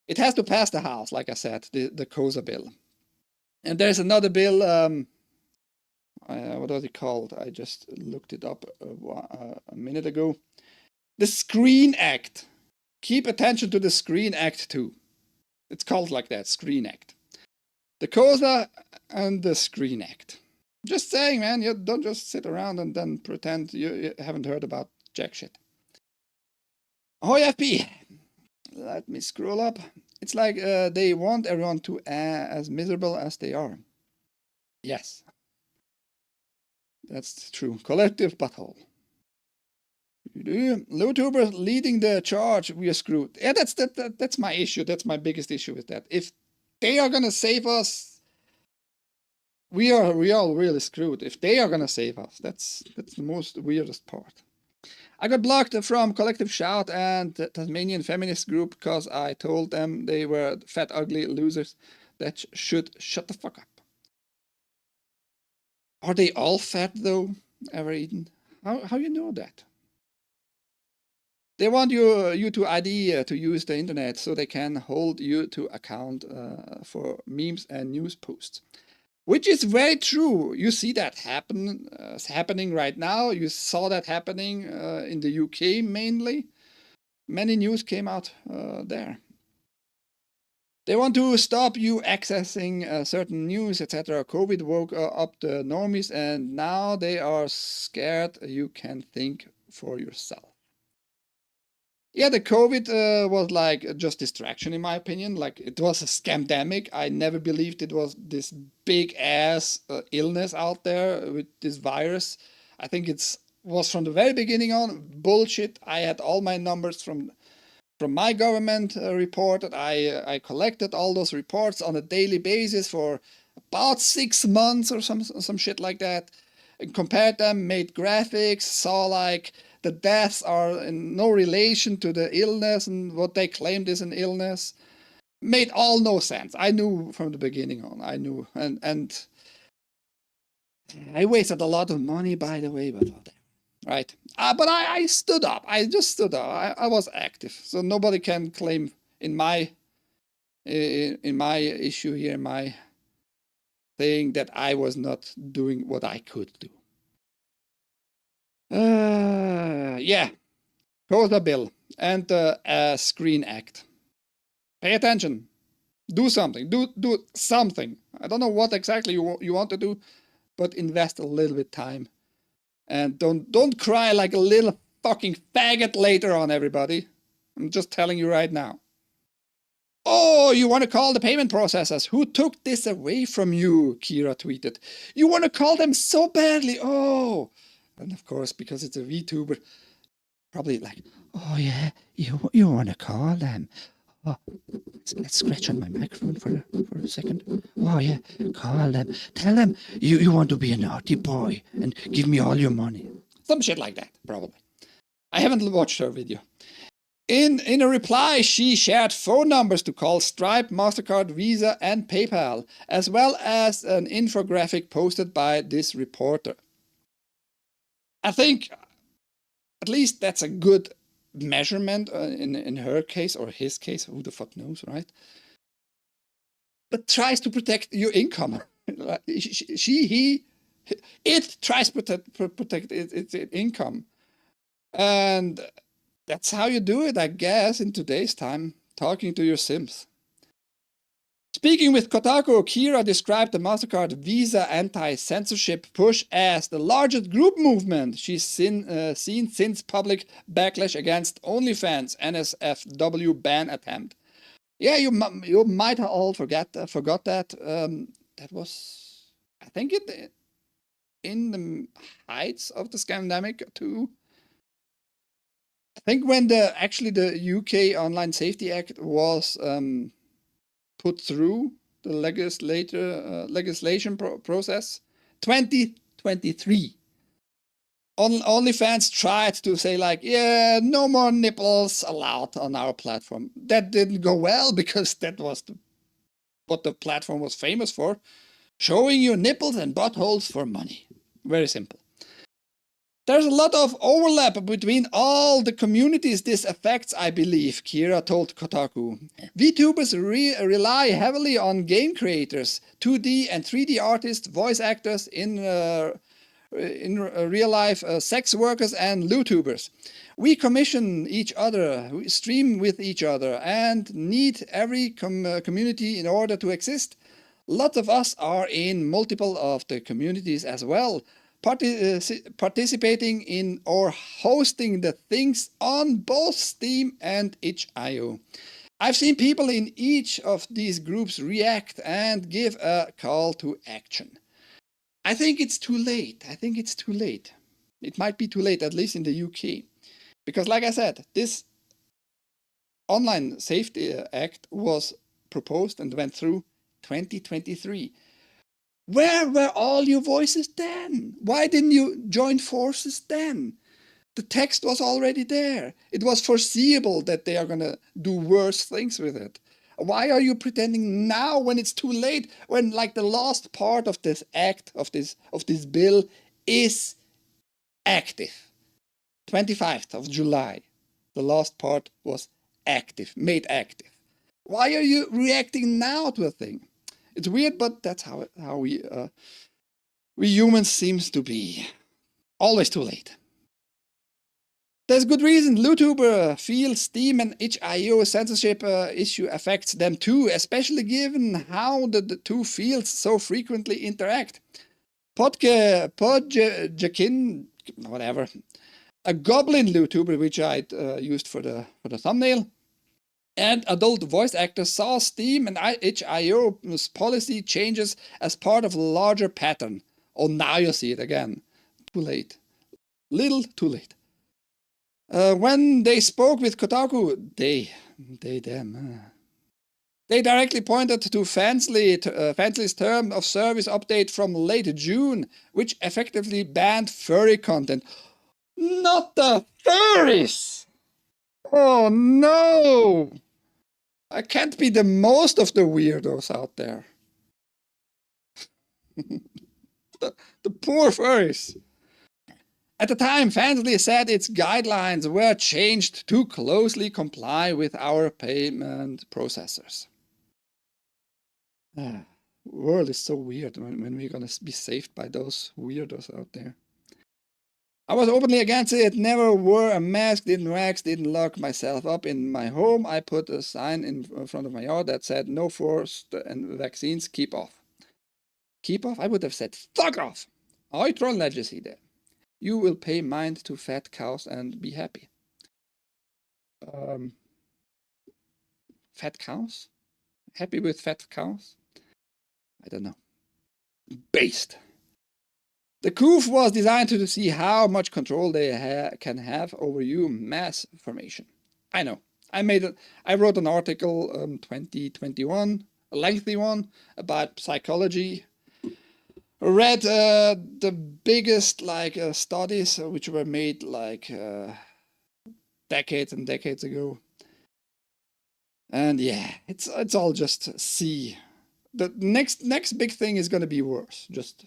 It has to pass the House, like I said, the COSA bill. And there's another bill, what was it called? I just looked it up a minute ago. The Screen Act. Keep attention to the Screen Act too. It's called like that, Screen Act. The COSA and the Screen Act. Just saying, man, you don't just sit around and then pretend you haven't heard about jack shit. Ahoy FP! Let me scroll up. It's like they want everyone to as miserable as they are. Yes. That's true. Collective butthole. Low-tubers leading the charge, we are screwed. Yeah, that's my issue. That's my biggest issue with that. If they are gonna save us, we are really screwed. If they are gonna save us, that's the most weirdest part. I got blocked from Collective Shout and the Tasmanian feminist group because I told them they were fat, ugly losers that should shut the fuck up. Are they all fat though, ever eaten? How you know that? They want you to ID to use the internet so they can hold you to account for memes and news posts. Which is very true. You see that happening right now. You saw that happening in the UK mainly. Many news came out there. They want to stop you accessing certain news, etc. COVID woke up the normies and now they are scared you can think for yourself. Yeah, the COVID was like just distraction in my opinion. Like it was a scamdemic. I never believed it was this big ass illness out there with this virus. I think it was from the very beginning on bullshit. I had all my numbers from my government report. I collected all those reports on a daily basis for about 6 months or some shit like that. And compared them, made graphics, saw like the deaths are in no relation to the illness and what they claimed is an illness. Made all no sense. I knew from the beginning on. I knew. And I wasted a lot of money, by the way, but whatever. Right. But I stood up. I just stood up. I was active. So nobody can claim in my issue here, my thing, that I was not doing what I could do. Yeah. COSA bill and the Screen Act. Pay attention. Do something. Do something. I don't know what exactly you want to do, but invest a little bit time. And don't cry like a little fucking faggot later on, everybody. I'm just telling you right now. Oh, you want to call the payment processors? Who took this away from you? Kira tweeted. You want to call them so badly. Oh. And of course, because it's a VTuber, probably like, oh yeah, you want to call them. Oh, let's scratch on my microphone for a second. Oh yeah, call them. Tell them you want to be a naughty boy and give me all your money. Some shit like that, probably. I haven't watched her video. In a reply, she shared phone numbers to call Stripe, MasterCard, Visa, and PayPal, as well as an infographic posted by this reporter. I think at least that's a good measurement in her case or his case, who the fuck knows, right? But tries to protect your income. It tries to protect its income. And that's how you do it, I guess, in today's time, talking to your Sims. Speaking with Kotaku, Kira described the MasterCard Visa anti-censorship push as the largest group movement she's seen since public backlash against OnlyFans NSFW ban attempt. Yeah, you might have all forgot that. That was, I think, in the heights of the scandemic too. I think when the UK Online Safety Act was put through the legislation process, 2023. OnlyFans tried to say like, yeah, no more nipples allowed on our platform. That didn't go well because that was what the platform was famous for. Showing your nipples and buttholes for money. Very simple. There's a lot of overlap between all the communities this affects, I believe, Kira told Kotaku. VTubers rely heavily on game creators, 2D and 3D artists, voice actors, in real life sex workers and LootTubers. We commission each other, we stream with each other, and need every community in order to exist. Lots of us are in multiple of the communities as well, participating in or hosting the things on both Steam and itch.io. I've seen people in each of these groups react and give a call to action. I think it's too late. It might be too late, at least in the UK. Because like I said, this Online Safety Act was proposed and went through 2023. Where were all your voices then? Why didn't you join forces then? The text was already there. It was foreseeable that they are going to do worse things with it. Why are you pretending now when it's too late? When like the last part of this act, of this bill is active. 25th of July. The last part was active, made active. Why are you reacting now to a thing? It's weird, but that's how we humans seems to be. Always too late. There's good reason LootTuber feels Steam and itch.io censorship issue affects them too, especially given how the two fields so frequently interact. Podjakin, whatever, a goblin LootTuber which I used for the thumbnail, and adult voice actors saw Steam and itch.io's policy changes as part of a larger pattern. Oh, now you see it again. Too late. Little too late. When they spoke with Kotaku, them. They directly pointed to Fansly's term of service update from late June, which effectively banned furry content. Not the furries! Oh no! I can't be the most of the weirdos out there. the poor furries. At the time, Fansly said its guidelines were changed to closely comply with our payment processors. World is so weird when we're gonna be saved by those weirdos out there. I was openly against it, never wore a mask, didn't wax, didn't lock myself up in my home. I put a sign in front of my yard that said, no forced and vaccines, keep off. Keep off? I would have said, fuck off! I troll legacy there. You will pay mind to fat cows and be happy. Fat cows? Happy with fat cows? I don't know. Based. The coup was designed to see how much control they can have over you mass formation. I know. I wrote an article 2021, a lengthy one, about psychology. Read the biggest studies which were made decades and decades ago. And yeah, it's all just see. The next big thing is going to be worse. Just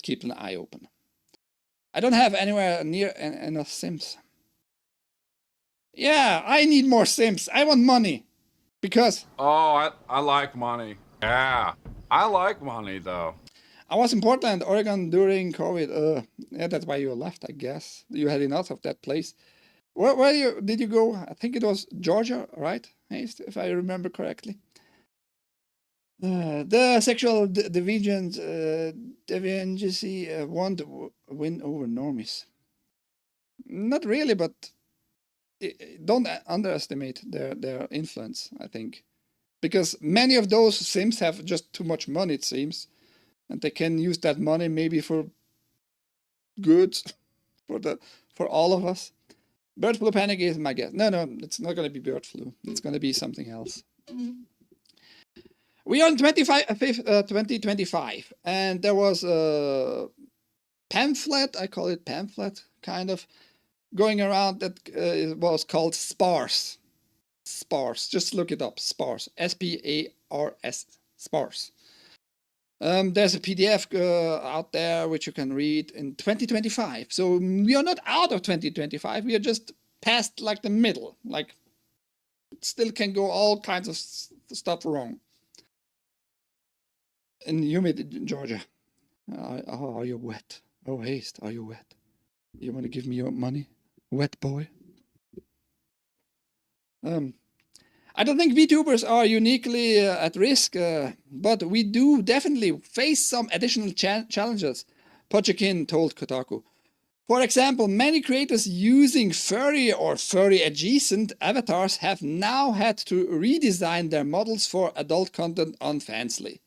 keep an eye open. I don't have anywhere near enough Sims. Yeah, I need more Sims. I want money. Because... Oh, I like money. Yeah, I like money though. I was in Portland, Oregon during COVID. Yeah, that's why you left, I guess. You had enough of that place. Where did you go? I think it was Georgia, right? If I remember correctly. The sexual deviancy won't win over normies. Not really, but don't underestimate their influence, I think. Because many of those Sims have just too much money, it seems. And they can use that money maybe for good, for all of us. Bird flu panic is my guess. No, it's not going to be bird flu. It's going to be something else. We are in 2025, and there was pamphlet, I call it pamphlet, kind of, going around that was called Sparse. Sparse, just look it up, Sparse, S-P-A-R-S, Sparse. There's a PDF out there which you can read in 2025. So we are not out of 2025, we are just past like the middle, like it still can go all kinds of stuff wrong. In humid Georgia. Are you wet? Oh, Haste, are you wet? You want to give me your money? Wet boy? I don't think VTubers are uniquely at risk, but we do definitely face some additional challenges, Pochekin told Kotaku. For example, many creators using furry or furry adjacent avatars have now had to redesign their models for adult content on Fansly.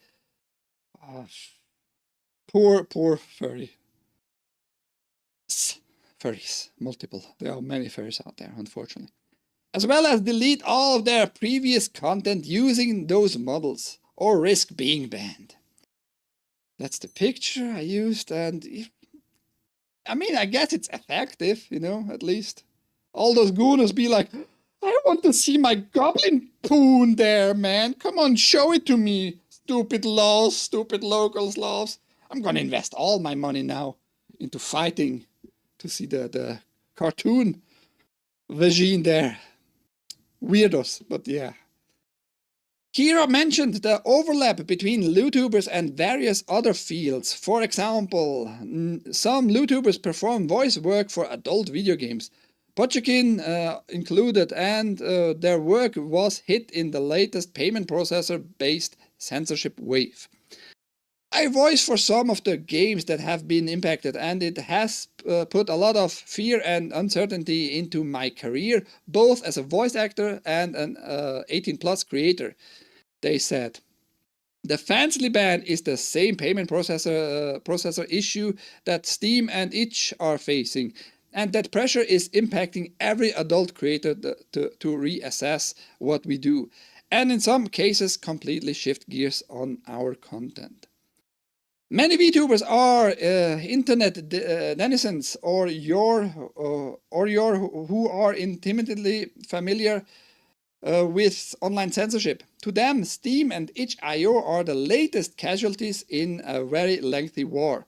Poor furry. Furries, multiple. There are many furries out there, unfortunately. As well as delete all of their previous content using those models, or risk being banned. That's the picture I used, and I mean, I guess it's effective, you know, at least. All those Gooners be like, I want to see my goblin poon there, man. Come on, show it to me. Stupid laws, stupid locals laws. I'm gonna invest all my money now into fighting to see the cartoon vagine there. Weirdos, but yeah. Kira mentioned the overlap between YouTubers and various other fields. For example, some YouTubers perform voice work for adult video games. Pochekin included, and their work was hit in the latest payment processor-based censorship wave. I voice for some of the games that have been impacted, and it has put a lot of fear and uncertainty into my career, both as a voice actor and an 18+ creator, they said. The Fansly ban is the same payment processor issue that Steam and itch are facing, and that pressure is impacting every adult creator to reassess what we do, and in some cases completely shift gears on our content. Many VTubers are internet denizens or who are intimately familiar with online censorship. To them, Steam and itch.io are the latest casualties in a very lengthy war.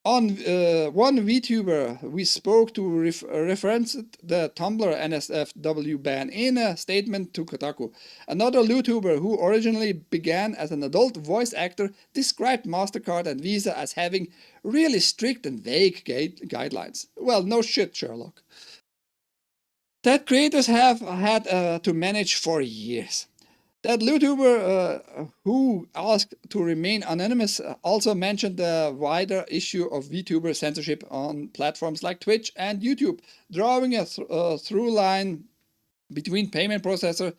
On one VTuber we spoke to referenced the Tumblr NSFW ban in a statement to Kotaku. Another YouTuber who originally began as an adult voice actor described MasterCard and Visa as having really strict and vague guidelines. Well, no shit, Sherlock. That creators have had to manage for years. That YouTuber who asked to remain anonymous also mentioned the wider issue of VTuber censorship on platforms like Twitch and YouTube, drawing a through line between payment processor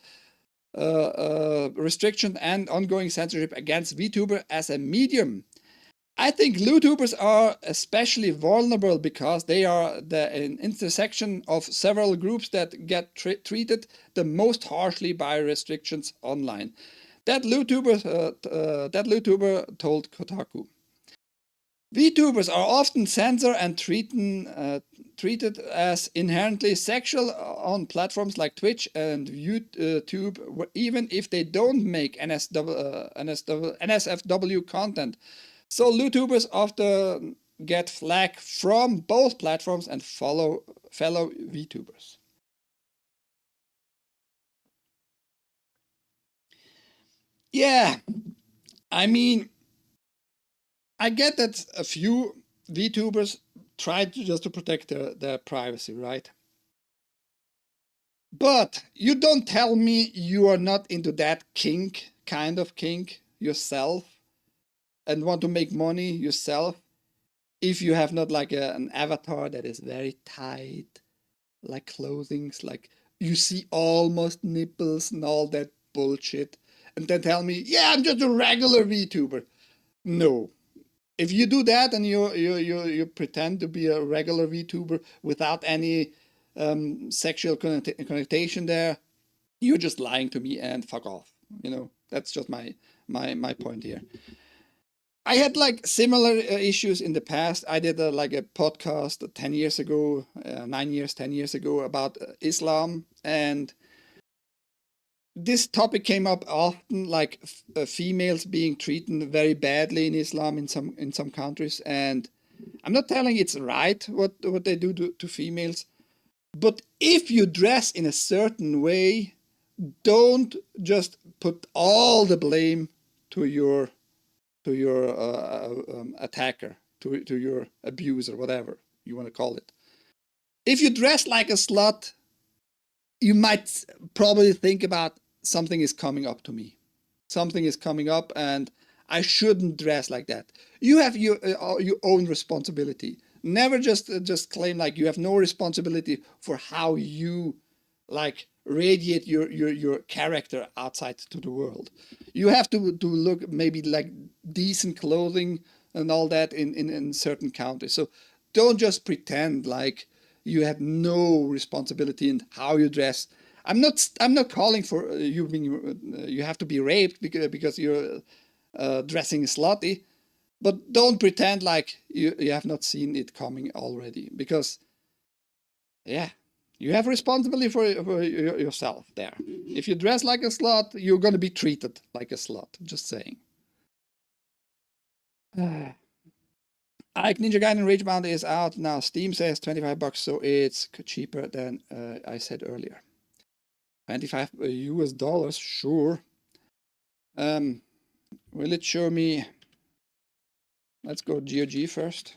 restriction and ongoing censorship against VTuber as a medium. I think YouTubers are especially vulnerable because they are an intersection of several groups that get treated the most harshly by restrictions online. That YouTuber told Kotaku. VTubers are often censored and treated as inherently sexual on platforms like Twitch and YouTube, even if they don't make NSFW content. So YouTubers often get flack from both platforms and fellow VTubers. Yeah, I mean, I get that a few VTubers try just to protect their privacy, right? But you don't tell me you are not into that kind of kink yourself and want to make money yourself if you have not like an avatar that is very tight, like clothings, like you see almost nipples and all that bullshit, and then tell me, yeah, I'm just a regular VTuber. No. If you do that and you pretend to be a regular VTuber without any sexual connotation there, you're just lying to me and fuck off. You know, that's just my point here. I had like similar issues in the past. I did like a podcast 10 years ago, 10 years ago about Islam, and this topic came up often, like females being treated very badly in Islam in some countries. And I'm not telling it's right what they do to females, but if you dress in a certain way, don't just put all the blame to your attacker, to your abuser, whatever you want to call it. If you dress like a slut, you might probably think about something is coming up to me. Something is coming up and I shouldn't dress like that. You have your own responsibility. Never just claim like you have no responsibility for how you like radiate your character outside to the world. You have to look maybe like decent clothing and all that in certain countries. So don't just pretend like you have no responsibility in how you dress. I'm not calling for you being you have to be raped because you're dressing slutty, but don't pretend like you have not seen it coming already, because yeah, you have responsibility for yourself there. If you dress like a slut, you're going to be treated like a slut. Just saying. Ike Ninja Gaiden Ragebound is out now. Steam says $25, so it's cheaper than I said earlier. $25 US, sure. Will it show me? Let's go UrhG first.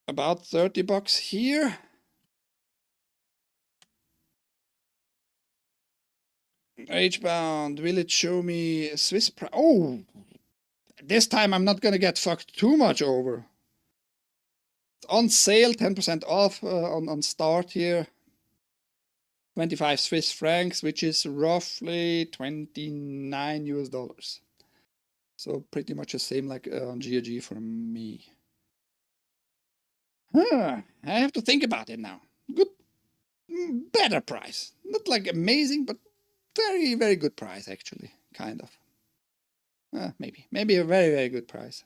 About $30 here. Ragebound, will it show me Swiss price? Oh, this time I'm not gonna get fucked too much over. On sale, 10% off on start here. 25 Swiss francs, which is roughly $29 US. So pretty much the same like on UrhG for me. I have to think about it now. Good, better price. Not like amazing, but very, very good price actually, kind of. Maybe a very, very good price.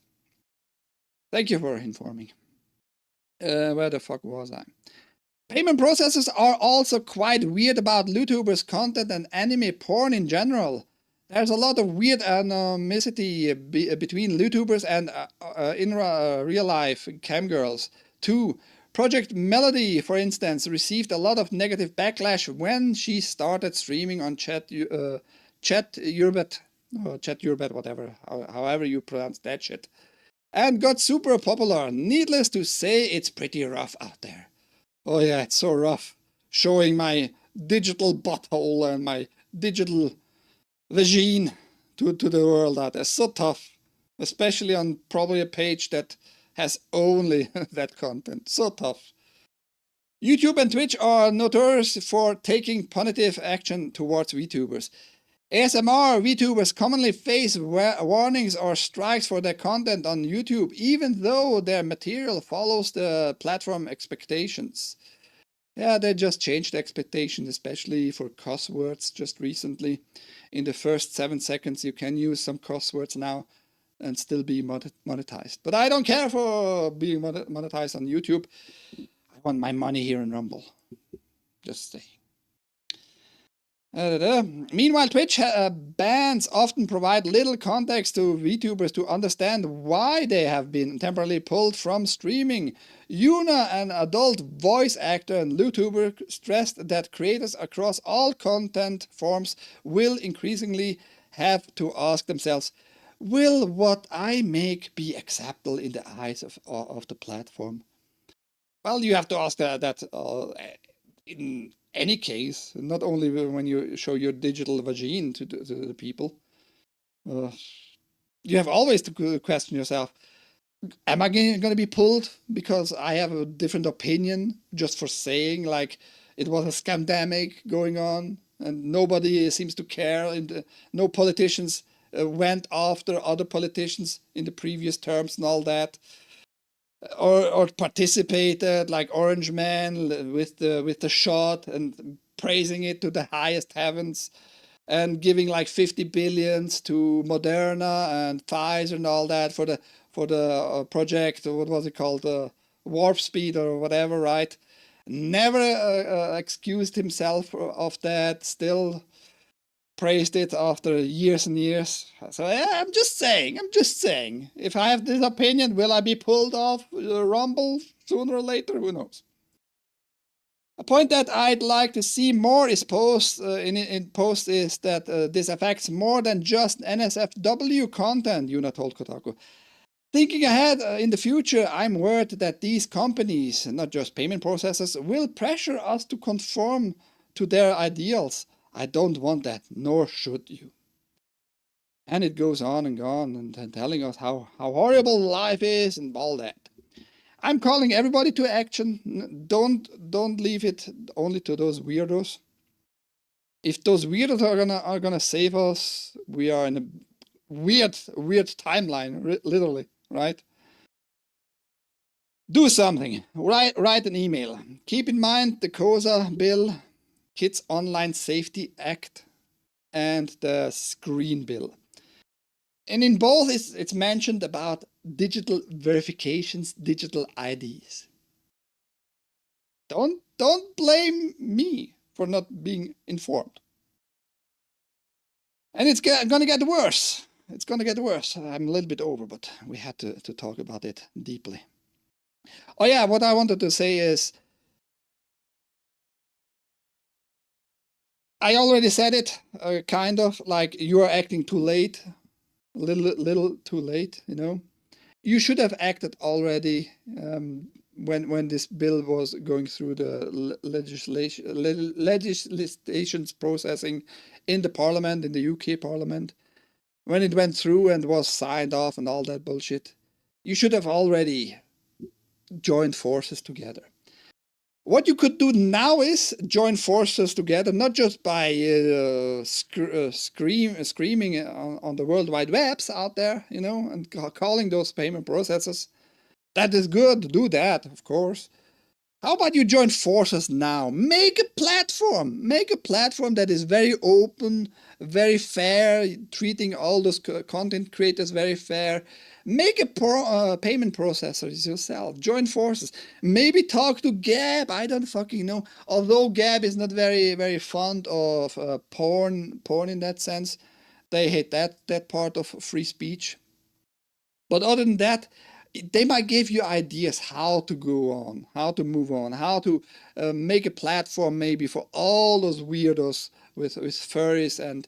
Thank you for informing. Where the fuck was I? Payment processors are also quite weird about YouTubers' content and anime porn in general. There's a lot of weird animosity between YouTubers and in real life camgirls too. Project Melody, for instance, received a lot of negative backlash when she started streaming on Chat Urbet, whatever, however you pronounce that shit, and got super popular. Needless to say, it's pretty rough out there. Oh yeah, it's so rough. Showing my digital butthole and my digital vagine to the world out there. So tough. Especially on probably a page that has only that content. So tough. YouTube and Twitch are notorious for taking punitive action towards VTubers. ASMR VTubers commonly face warnings or strikes for their content on YouTube, even though their material follows the platform expectations. Yeah, they just changed the expectations, especially for cuss words just recently. In the first 7 seconds, you can use some cuss words now and still be monetized. But I don't care for being monetized on YouTube. I want my money here in Rumble. Just saying. Meanwhile, Twitch bans often provide little context to VTubers to understand why they have been temporarily pulled from streaming. Yuna, an adult voice actor and YouTuber, stressed that creators across all content forms will increasingly have to ask themselves, will what I make be acceptable in the eyes of the platform? Well, you have to ask that in any case, not only when you show your digital vagine to the people. You have always to question yourself, am I going to be pulled because I have a different opinion just for saying like it was a scandemic going on and nobody seems to care, and no politicians went after other politicians in the previous terms and all that, or participated like Orange Man with the shot and praising it to the highest heavens. and giving like 50 billions to Moderna and Pfizer and all that for the project. What was it called? Warp speed or whatever, right? Never excused himself of that. Still praised it after years and years. So yeah, I'm just saying. If I have this opinion, will I be pulled off Rumble sooner or later? Who knows? A point that I'd like to see more is in post is that this affects more than just NSFW content, Yuna told Kotaku. Thinking ahead in the future, I'm worried that these companies, not just payment processors, will pressure us to conform to their ideals. I don't want that, nor should you. And it goes on and telling us how horrible life is and all that. I'm calling everybody to action. Don't leave it only to those weirdos. If those weirdos are gonna save us, we are in a weird timeline, literally, right? Do something. Write an email. Keep in mind the COSA bill, Kids Online Safety Act, and the Screen Bill. And in both, it's mentioned about digital verifications, digital IDs. Don't blame me for not being informed. And it's gonna get worse. It's gonna get worse. I'm a little bit over, but we had to talk about it deeply. Oh yeah, what I wanted to say is, I already said it, kind of, like you are acting too late. Little too late, you know. You should have acted already when this bill was going through the legislation's processing in the parliament, in the UK parliament. When it went through and was signed off and all that bullshit, you should have already joined forces together. What you could do now is join forces together, not just by screaming on the World Wide Webs out there, you know, and calling those payment processors. That is good, do that, of course. How about you join forces now? Make a platform that is very open, very fair, treating all those content creators very fair. Make a payment processor yourself. Join forces. Maybe talk to Gab. I don't fucking know. Although Gab is not very fond of porn in that sense. They hate that part of free speech. But other than that, they might give you ideas how to go on, how to move on, how to make a platform maybe for all those weirdos with furries and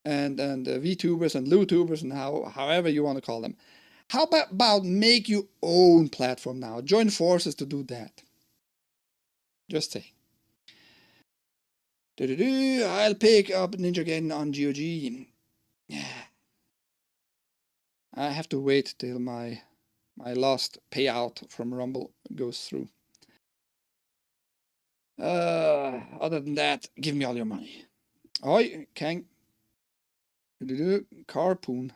VTubers and LooTubers and however you want to call them. How about make your own platform now? Join forces to do that. Just saying. I'll pick up Ninja again on GOG. I have to wait till my last payout from Rumble goes through. Other than that, give me all your money. Oi, Kang. Carpoon.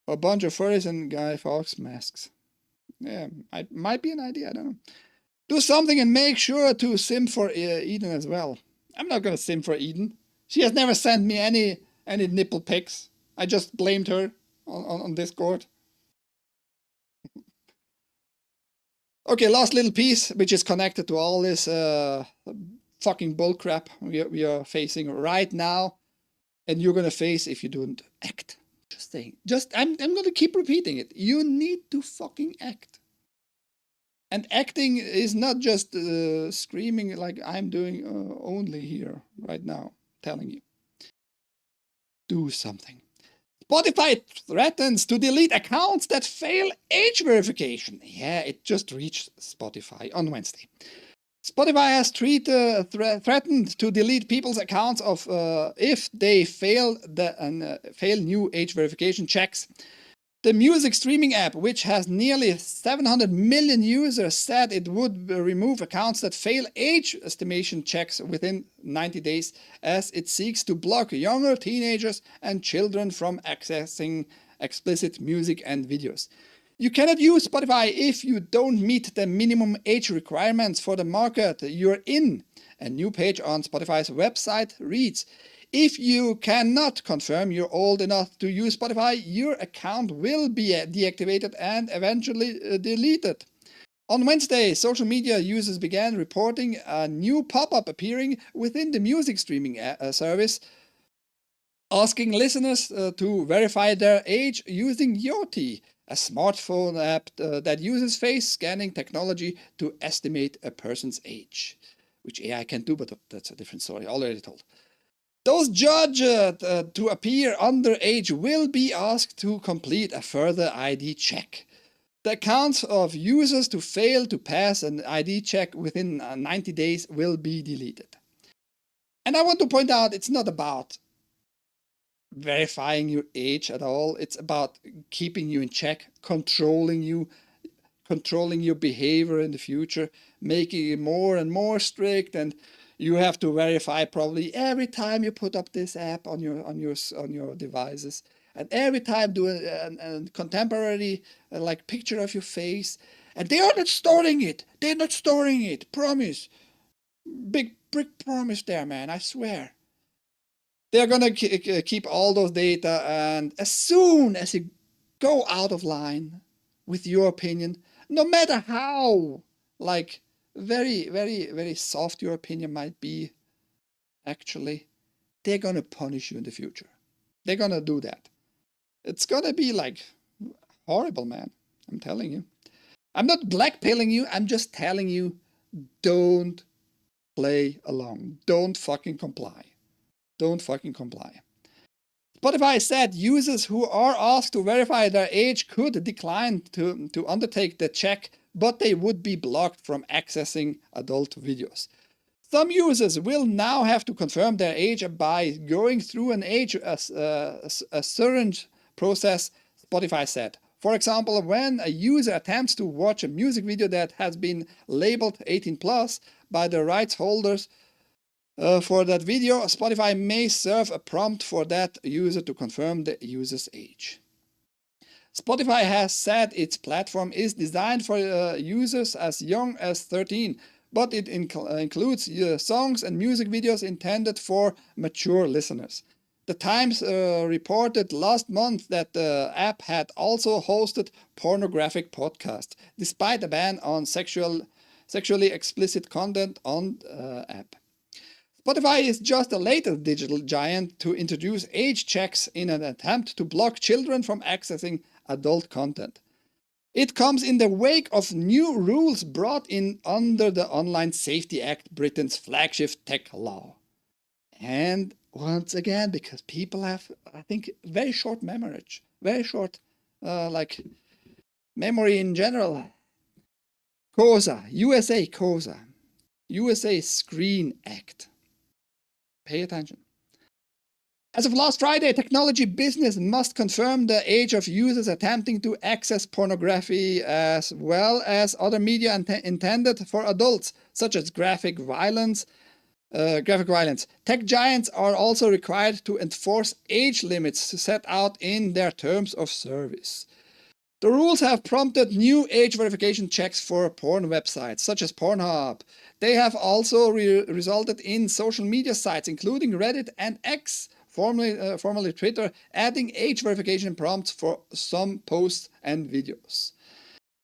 A bunch of furries and Guy Fawkes masks. Yeah, might be an idea, I don't know. Do something and make sure to sim for Eden as well. I'm not gonna sim for Eden. She has never sent me any nipple pics. I just blamed her on Discord. Okay, last little piece, which is connected to all this fucking bullcrap we are facing right now, and you're gonna face if you don't act. Just saying. I'm gonna keep repeating it. You need to fucking act. And acting is not just screaming like I'm doing only here right now, telling you. Do something. Spotify threatens to delete accounts that fail age verification. Yeah, it just reached Spotify on Wednesday. Spotify has threatened to delete people's accounts of if they fail new age verification checks. The music streaming app, which has nearly 700 million users, said it would remove accounts that fail age estimation checks within 90 days, as it seeks to block younger teenagers and children from accessing explicit music and videos. You cannot use Spotify if you don't meet the minimum age requirements for the market you're in. A new page on Spotify's website reads, If you cannot confirm you're old enough to use Spotify, your account will be deactivated and eventually deleted. On Wednesday, social media users began reporting a new pop-up appearing within the music streaming service, asking listeners to verify their age using Yoti, a smartphone app that uses face scanning technology to estimate a person's age. Which AI can do, but that's a different story, already told. Those judged to appear underage will be asked to complete a further ID check. The accounts of users to fail to pass an ID check within 90 days will be deleted. And I want to point out, it's not about verifying your age at all. It's about keeping you in check, controlling your behavior in the future, making it more and more strict, and you have to verify probably every time you put up this app on your devices. And every time do a contemporary like picture of your face. And they are not storing it. They're not storing it. Promise. Big promise there, man. I swear. They're going to keep all those data. And as soon as you go out of line with your opinion, no matter how like very, very, very soft your opinion might be, actually, they're going to punish you in the future. They're going to do that. It's gonna be like horrible, man. I'm telling you. I'm not blackpilling you. I'm just telling you, don't play along. Don't fucking comply. Don't fucking comply. Spotify said users who are asked to verify their age could decline to undertake the check, but they would be blocked from accessing adult videos. Some users will now have to confirm their age by going through an age assurance process, Spotify said. For example, when a user attempts to watch a music video that has been labeled 18 plus by the rights holders for that video, Spotify may serve a prompt for that user to confirm the user's age. Spotify has said its platform is designed for users as young as 13, but it includes songs and music videos intended for mature listeners. The Times reported last month that the app had also hosted pornographic podcasts, despite a ban on sexually explicit content on the app. Spotify is just the latest digital giant to introduce age checks in an attempt to block children from accessing adult content. It comes in the wake of new rules brought in under the Online Safety Act, Britain's flagship tech law. And once again, because people have, I think, very short memory, very short, memory in general. USA Screen Act. Pay attention. As of last Friday, technology business must confirm the age of users attempting to access pornography as well as other media intended for adults, such as graphic violence. Tech giants are also required to enforce age limits set out in their terms of service. The rules have prompted new age verification checks for porn websites, such as Pornhub. They have also resulted in social media sites, including Reddit and X, formerly Twitter, adding age verification prompts for some posts and videos.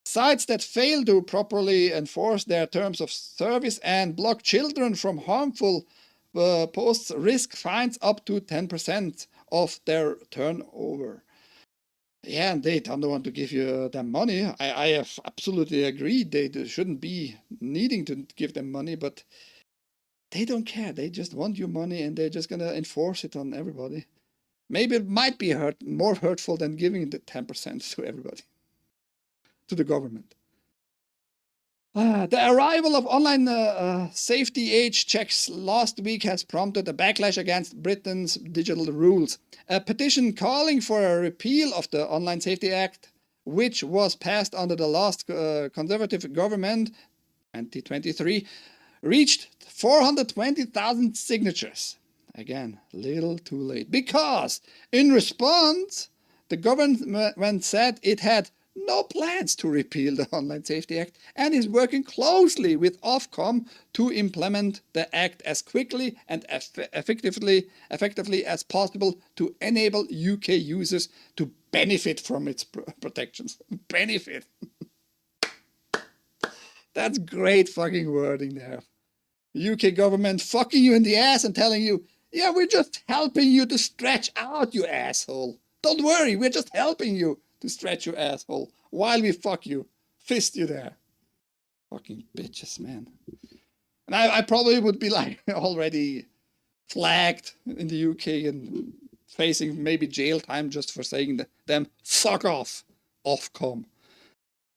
Sites that fail to properly enforce their terms of service and block children from harmful posts risk fines up to 10% of their turnover. Yeah, and they don't want to give you them money. I have absolutely agreed they shouldn't be needing to give them money, but they don't care. They just want your money and they're just going to enforce it on everybody. Maybe it might be more hurtful than giving the 10% to everybody, to the government. The arrival of online safety age checks last week has prompted a backlash against Britain's digital rules. A petition calling for a repeal of the Online Safety Act, which was passed under the last Conservative government, 2023, reached 420,000 signatures. Again, little too late. Because, in response, the government said it had no plans to repeal the Online Safety Act and is working closely with Ofcom to implement the act as quickly and effectively as possible to enable UK users to benefit from its protections. Benefit. That's great fucking wording there. UK government fucking you in the ass and telling you, yeah, we're just helping you to stretch out, you asshole. Don't worry, we're just helping you to stretch your asshole while we fuck you, fist you there. Fucking bitches, man. And I probably would be like already flagged in the UK and facing maybe jail time just for saying them fuck off, Ofcom.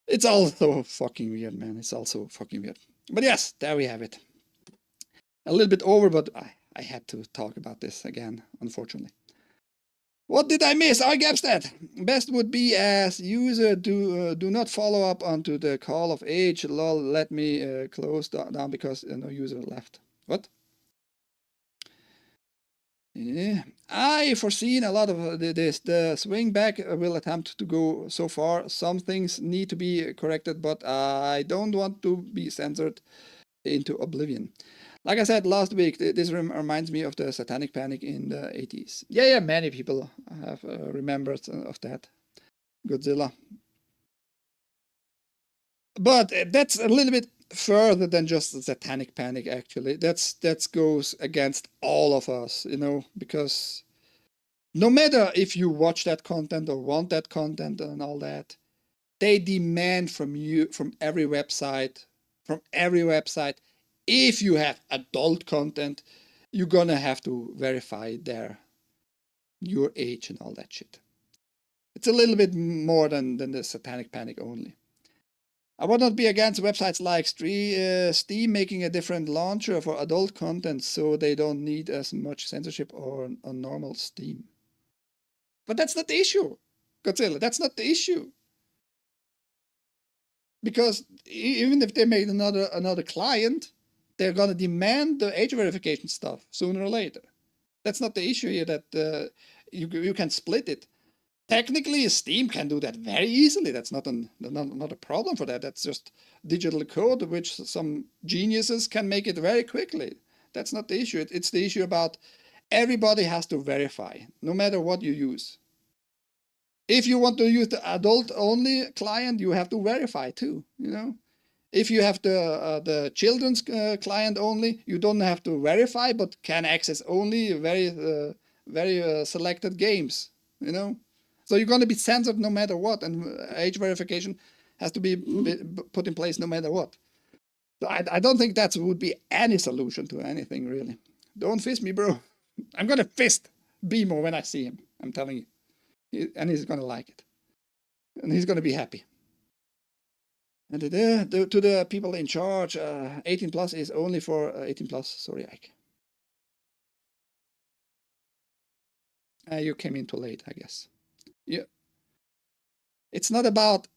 It's also fucking weird, man. It's also fucking weird. But yes, there we have it. A little bit over, but I had to talk about this again, unfortunately. What did I miss? I guessed that. Best would be as user do not follow up onto the call of age. Lol, let me close down because no user left. What? Yeah. I foreseen a lot of this. The swing back will attempt to go so far. Some things need to be corrected, but I don't want to be censored into oblivion. Like I said last week, this reminds me of the Satanic Panic in the 80s. Yeah, many people have remembered of that. Godzilla. But that's a little bit further than just the Satanic Panic, actually. That goes against all of us, you know, because no matter if you watch that content or want that content and all that, they demand from you, from every website, if you have adult content, you're gonna have to verify your age and all that shit. It's a little bit more than the Satanic Panic only. I would not be against websites like Steam making a different launcher for adult content so they don't need as much censorship on normal Steam. But that's not the issue, Godzilla. That's not the issue. Because even if they made another client, they're going to demand the age verification stuff sooner or later. That's not the issue here, that you can split it. Technically, Steam can do that very easily. That's not a problem for that. That's just digital code, which some geniuses can make it very quickly. That's not the issue. It's the issue about everybody has to verify, no matter what you use. If you want to use the adult-only client, you have to verify too, you know. If you have the children's client only, you don't have to verify, but can access only very selected games, you know. So you're going to be censored no matter what, and age verification has to be put in place no matter what. So I don't think that would be any solution to anything, really. Don't fist me, bro. I'm going to fist Bimo when I see him, I'm telling you. And he's going to like it. And he's going to be happy. And to the people in charge, 18 plus is only for 18 plus. Sorry, Ike. You came in too late, I guess. Yeah. It's not about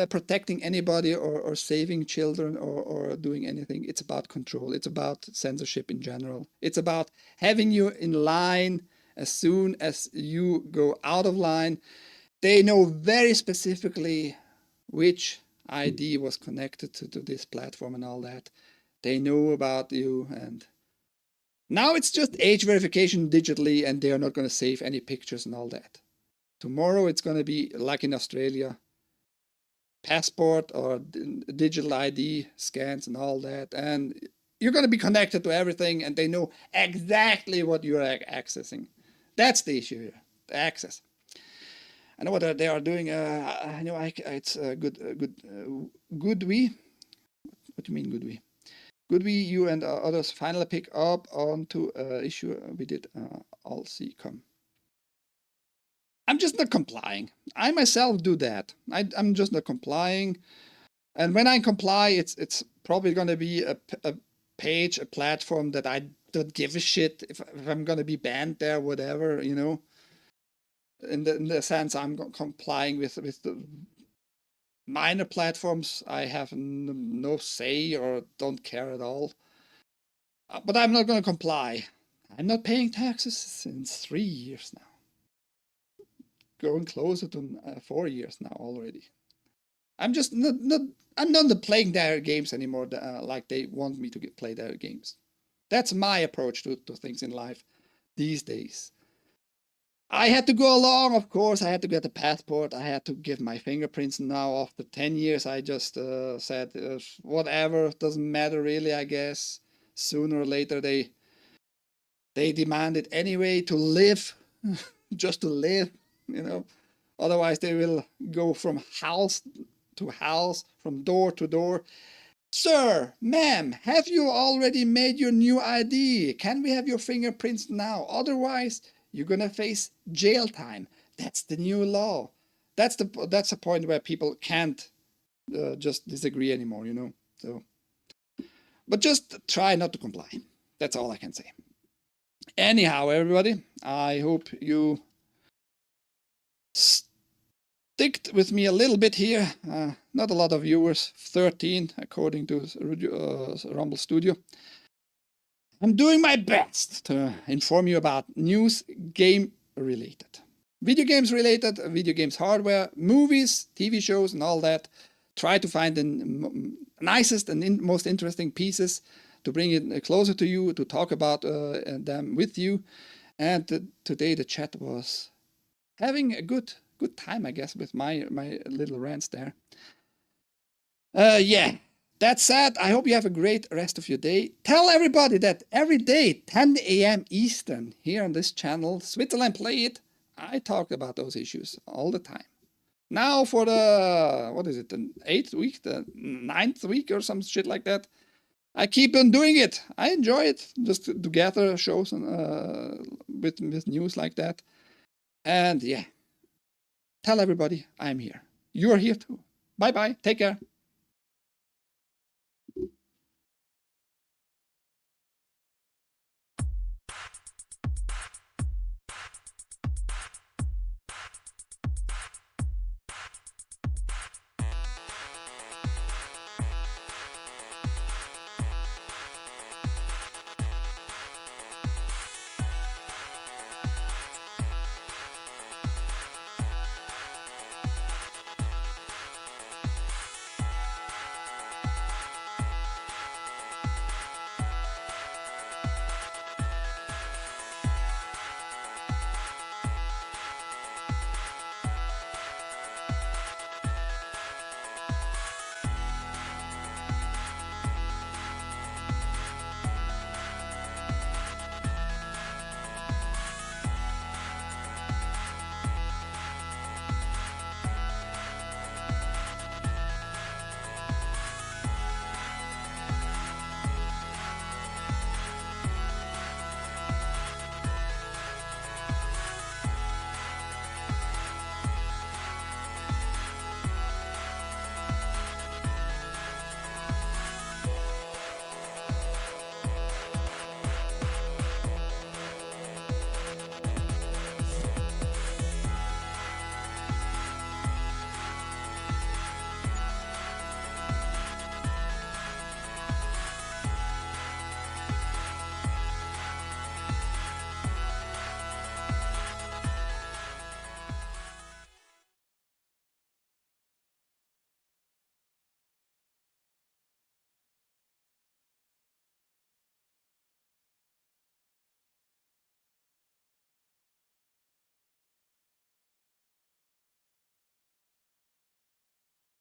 protecting anybody or saving children or doing anything. It's about control. It's about censorship in general. It's about having you in line. As soon as you go out of line, they know very specifically which ID was connected to this platform and all that. They know about you, and now it's just age verification digitally, and they are not going to save any pictures and all that. Tomorrow it's going to be like in Australia, passport or digital ID scans and all that, and you're going to be connected to everything, and they know exactly what you're accessing. That's the issue here, the access. I know what they are doing. I know it's good we. What do you mean good we? Good we, you and others finally pick up onto issue we did all see come. I'm just not complying. I myself do that. I'm just not complying. And when I comply, it's probably going to be a page, a platform that I don't give a shit if I'm going to be banned there, whatever, you know. In the sense I'm complying with the minor platforms, I have no say or don't care at all. But I'm not going to comply. I'm not paying taxes since 3 years now. going closer to 4 years now already. I'm just I'm not playing their games anymore like they want me to play their games. That's my approach to things in life these days. I had to go along, of course. I had to get a passport. I had to give my fingerprints. Now, after 10 years, I just said, whatever, doesn't matter really, I guess. Sooner or later, they demand it anyway to live, just to live, you know. Otherwise, they will go from house to house, from door to door. Sir, ma'am, have you already made your new ID? Can we have your fingerprints now? Otherwise, you're gonna face jail time. That's the new law. That's the point where people can't just disagree anymore, you know. So, but just try not to comply. That's all I can say. Anyhow, everybody, I hope you sticked with me a little bit here. Not a lot of viewers, 13 according to Rumble Studio. I'm doing my best to inform you about news game related. Video games related, video games hardware, movies, TV shows and all that. Try to find the nicest and most interesting pieces to bring it closer to you, to talk about them with you. And today the chat was having a good time, I guess, with my little rants there. Yeah, that said, I hope you have a great rest of your day. Tell everybody that every day, 10 a.m. Eastern, here on this channel, Switzerland Play It, I talk about those issues all the time. Now for the, what is it, the 8th week, the 9th week or some shit like that, I keep on doing it. I enjoy it, just to gather shows with news like that. And yeah, tell everybody I'm here. You're here too. Bye-bye. Take care.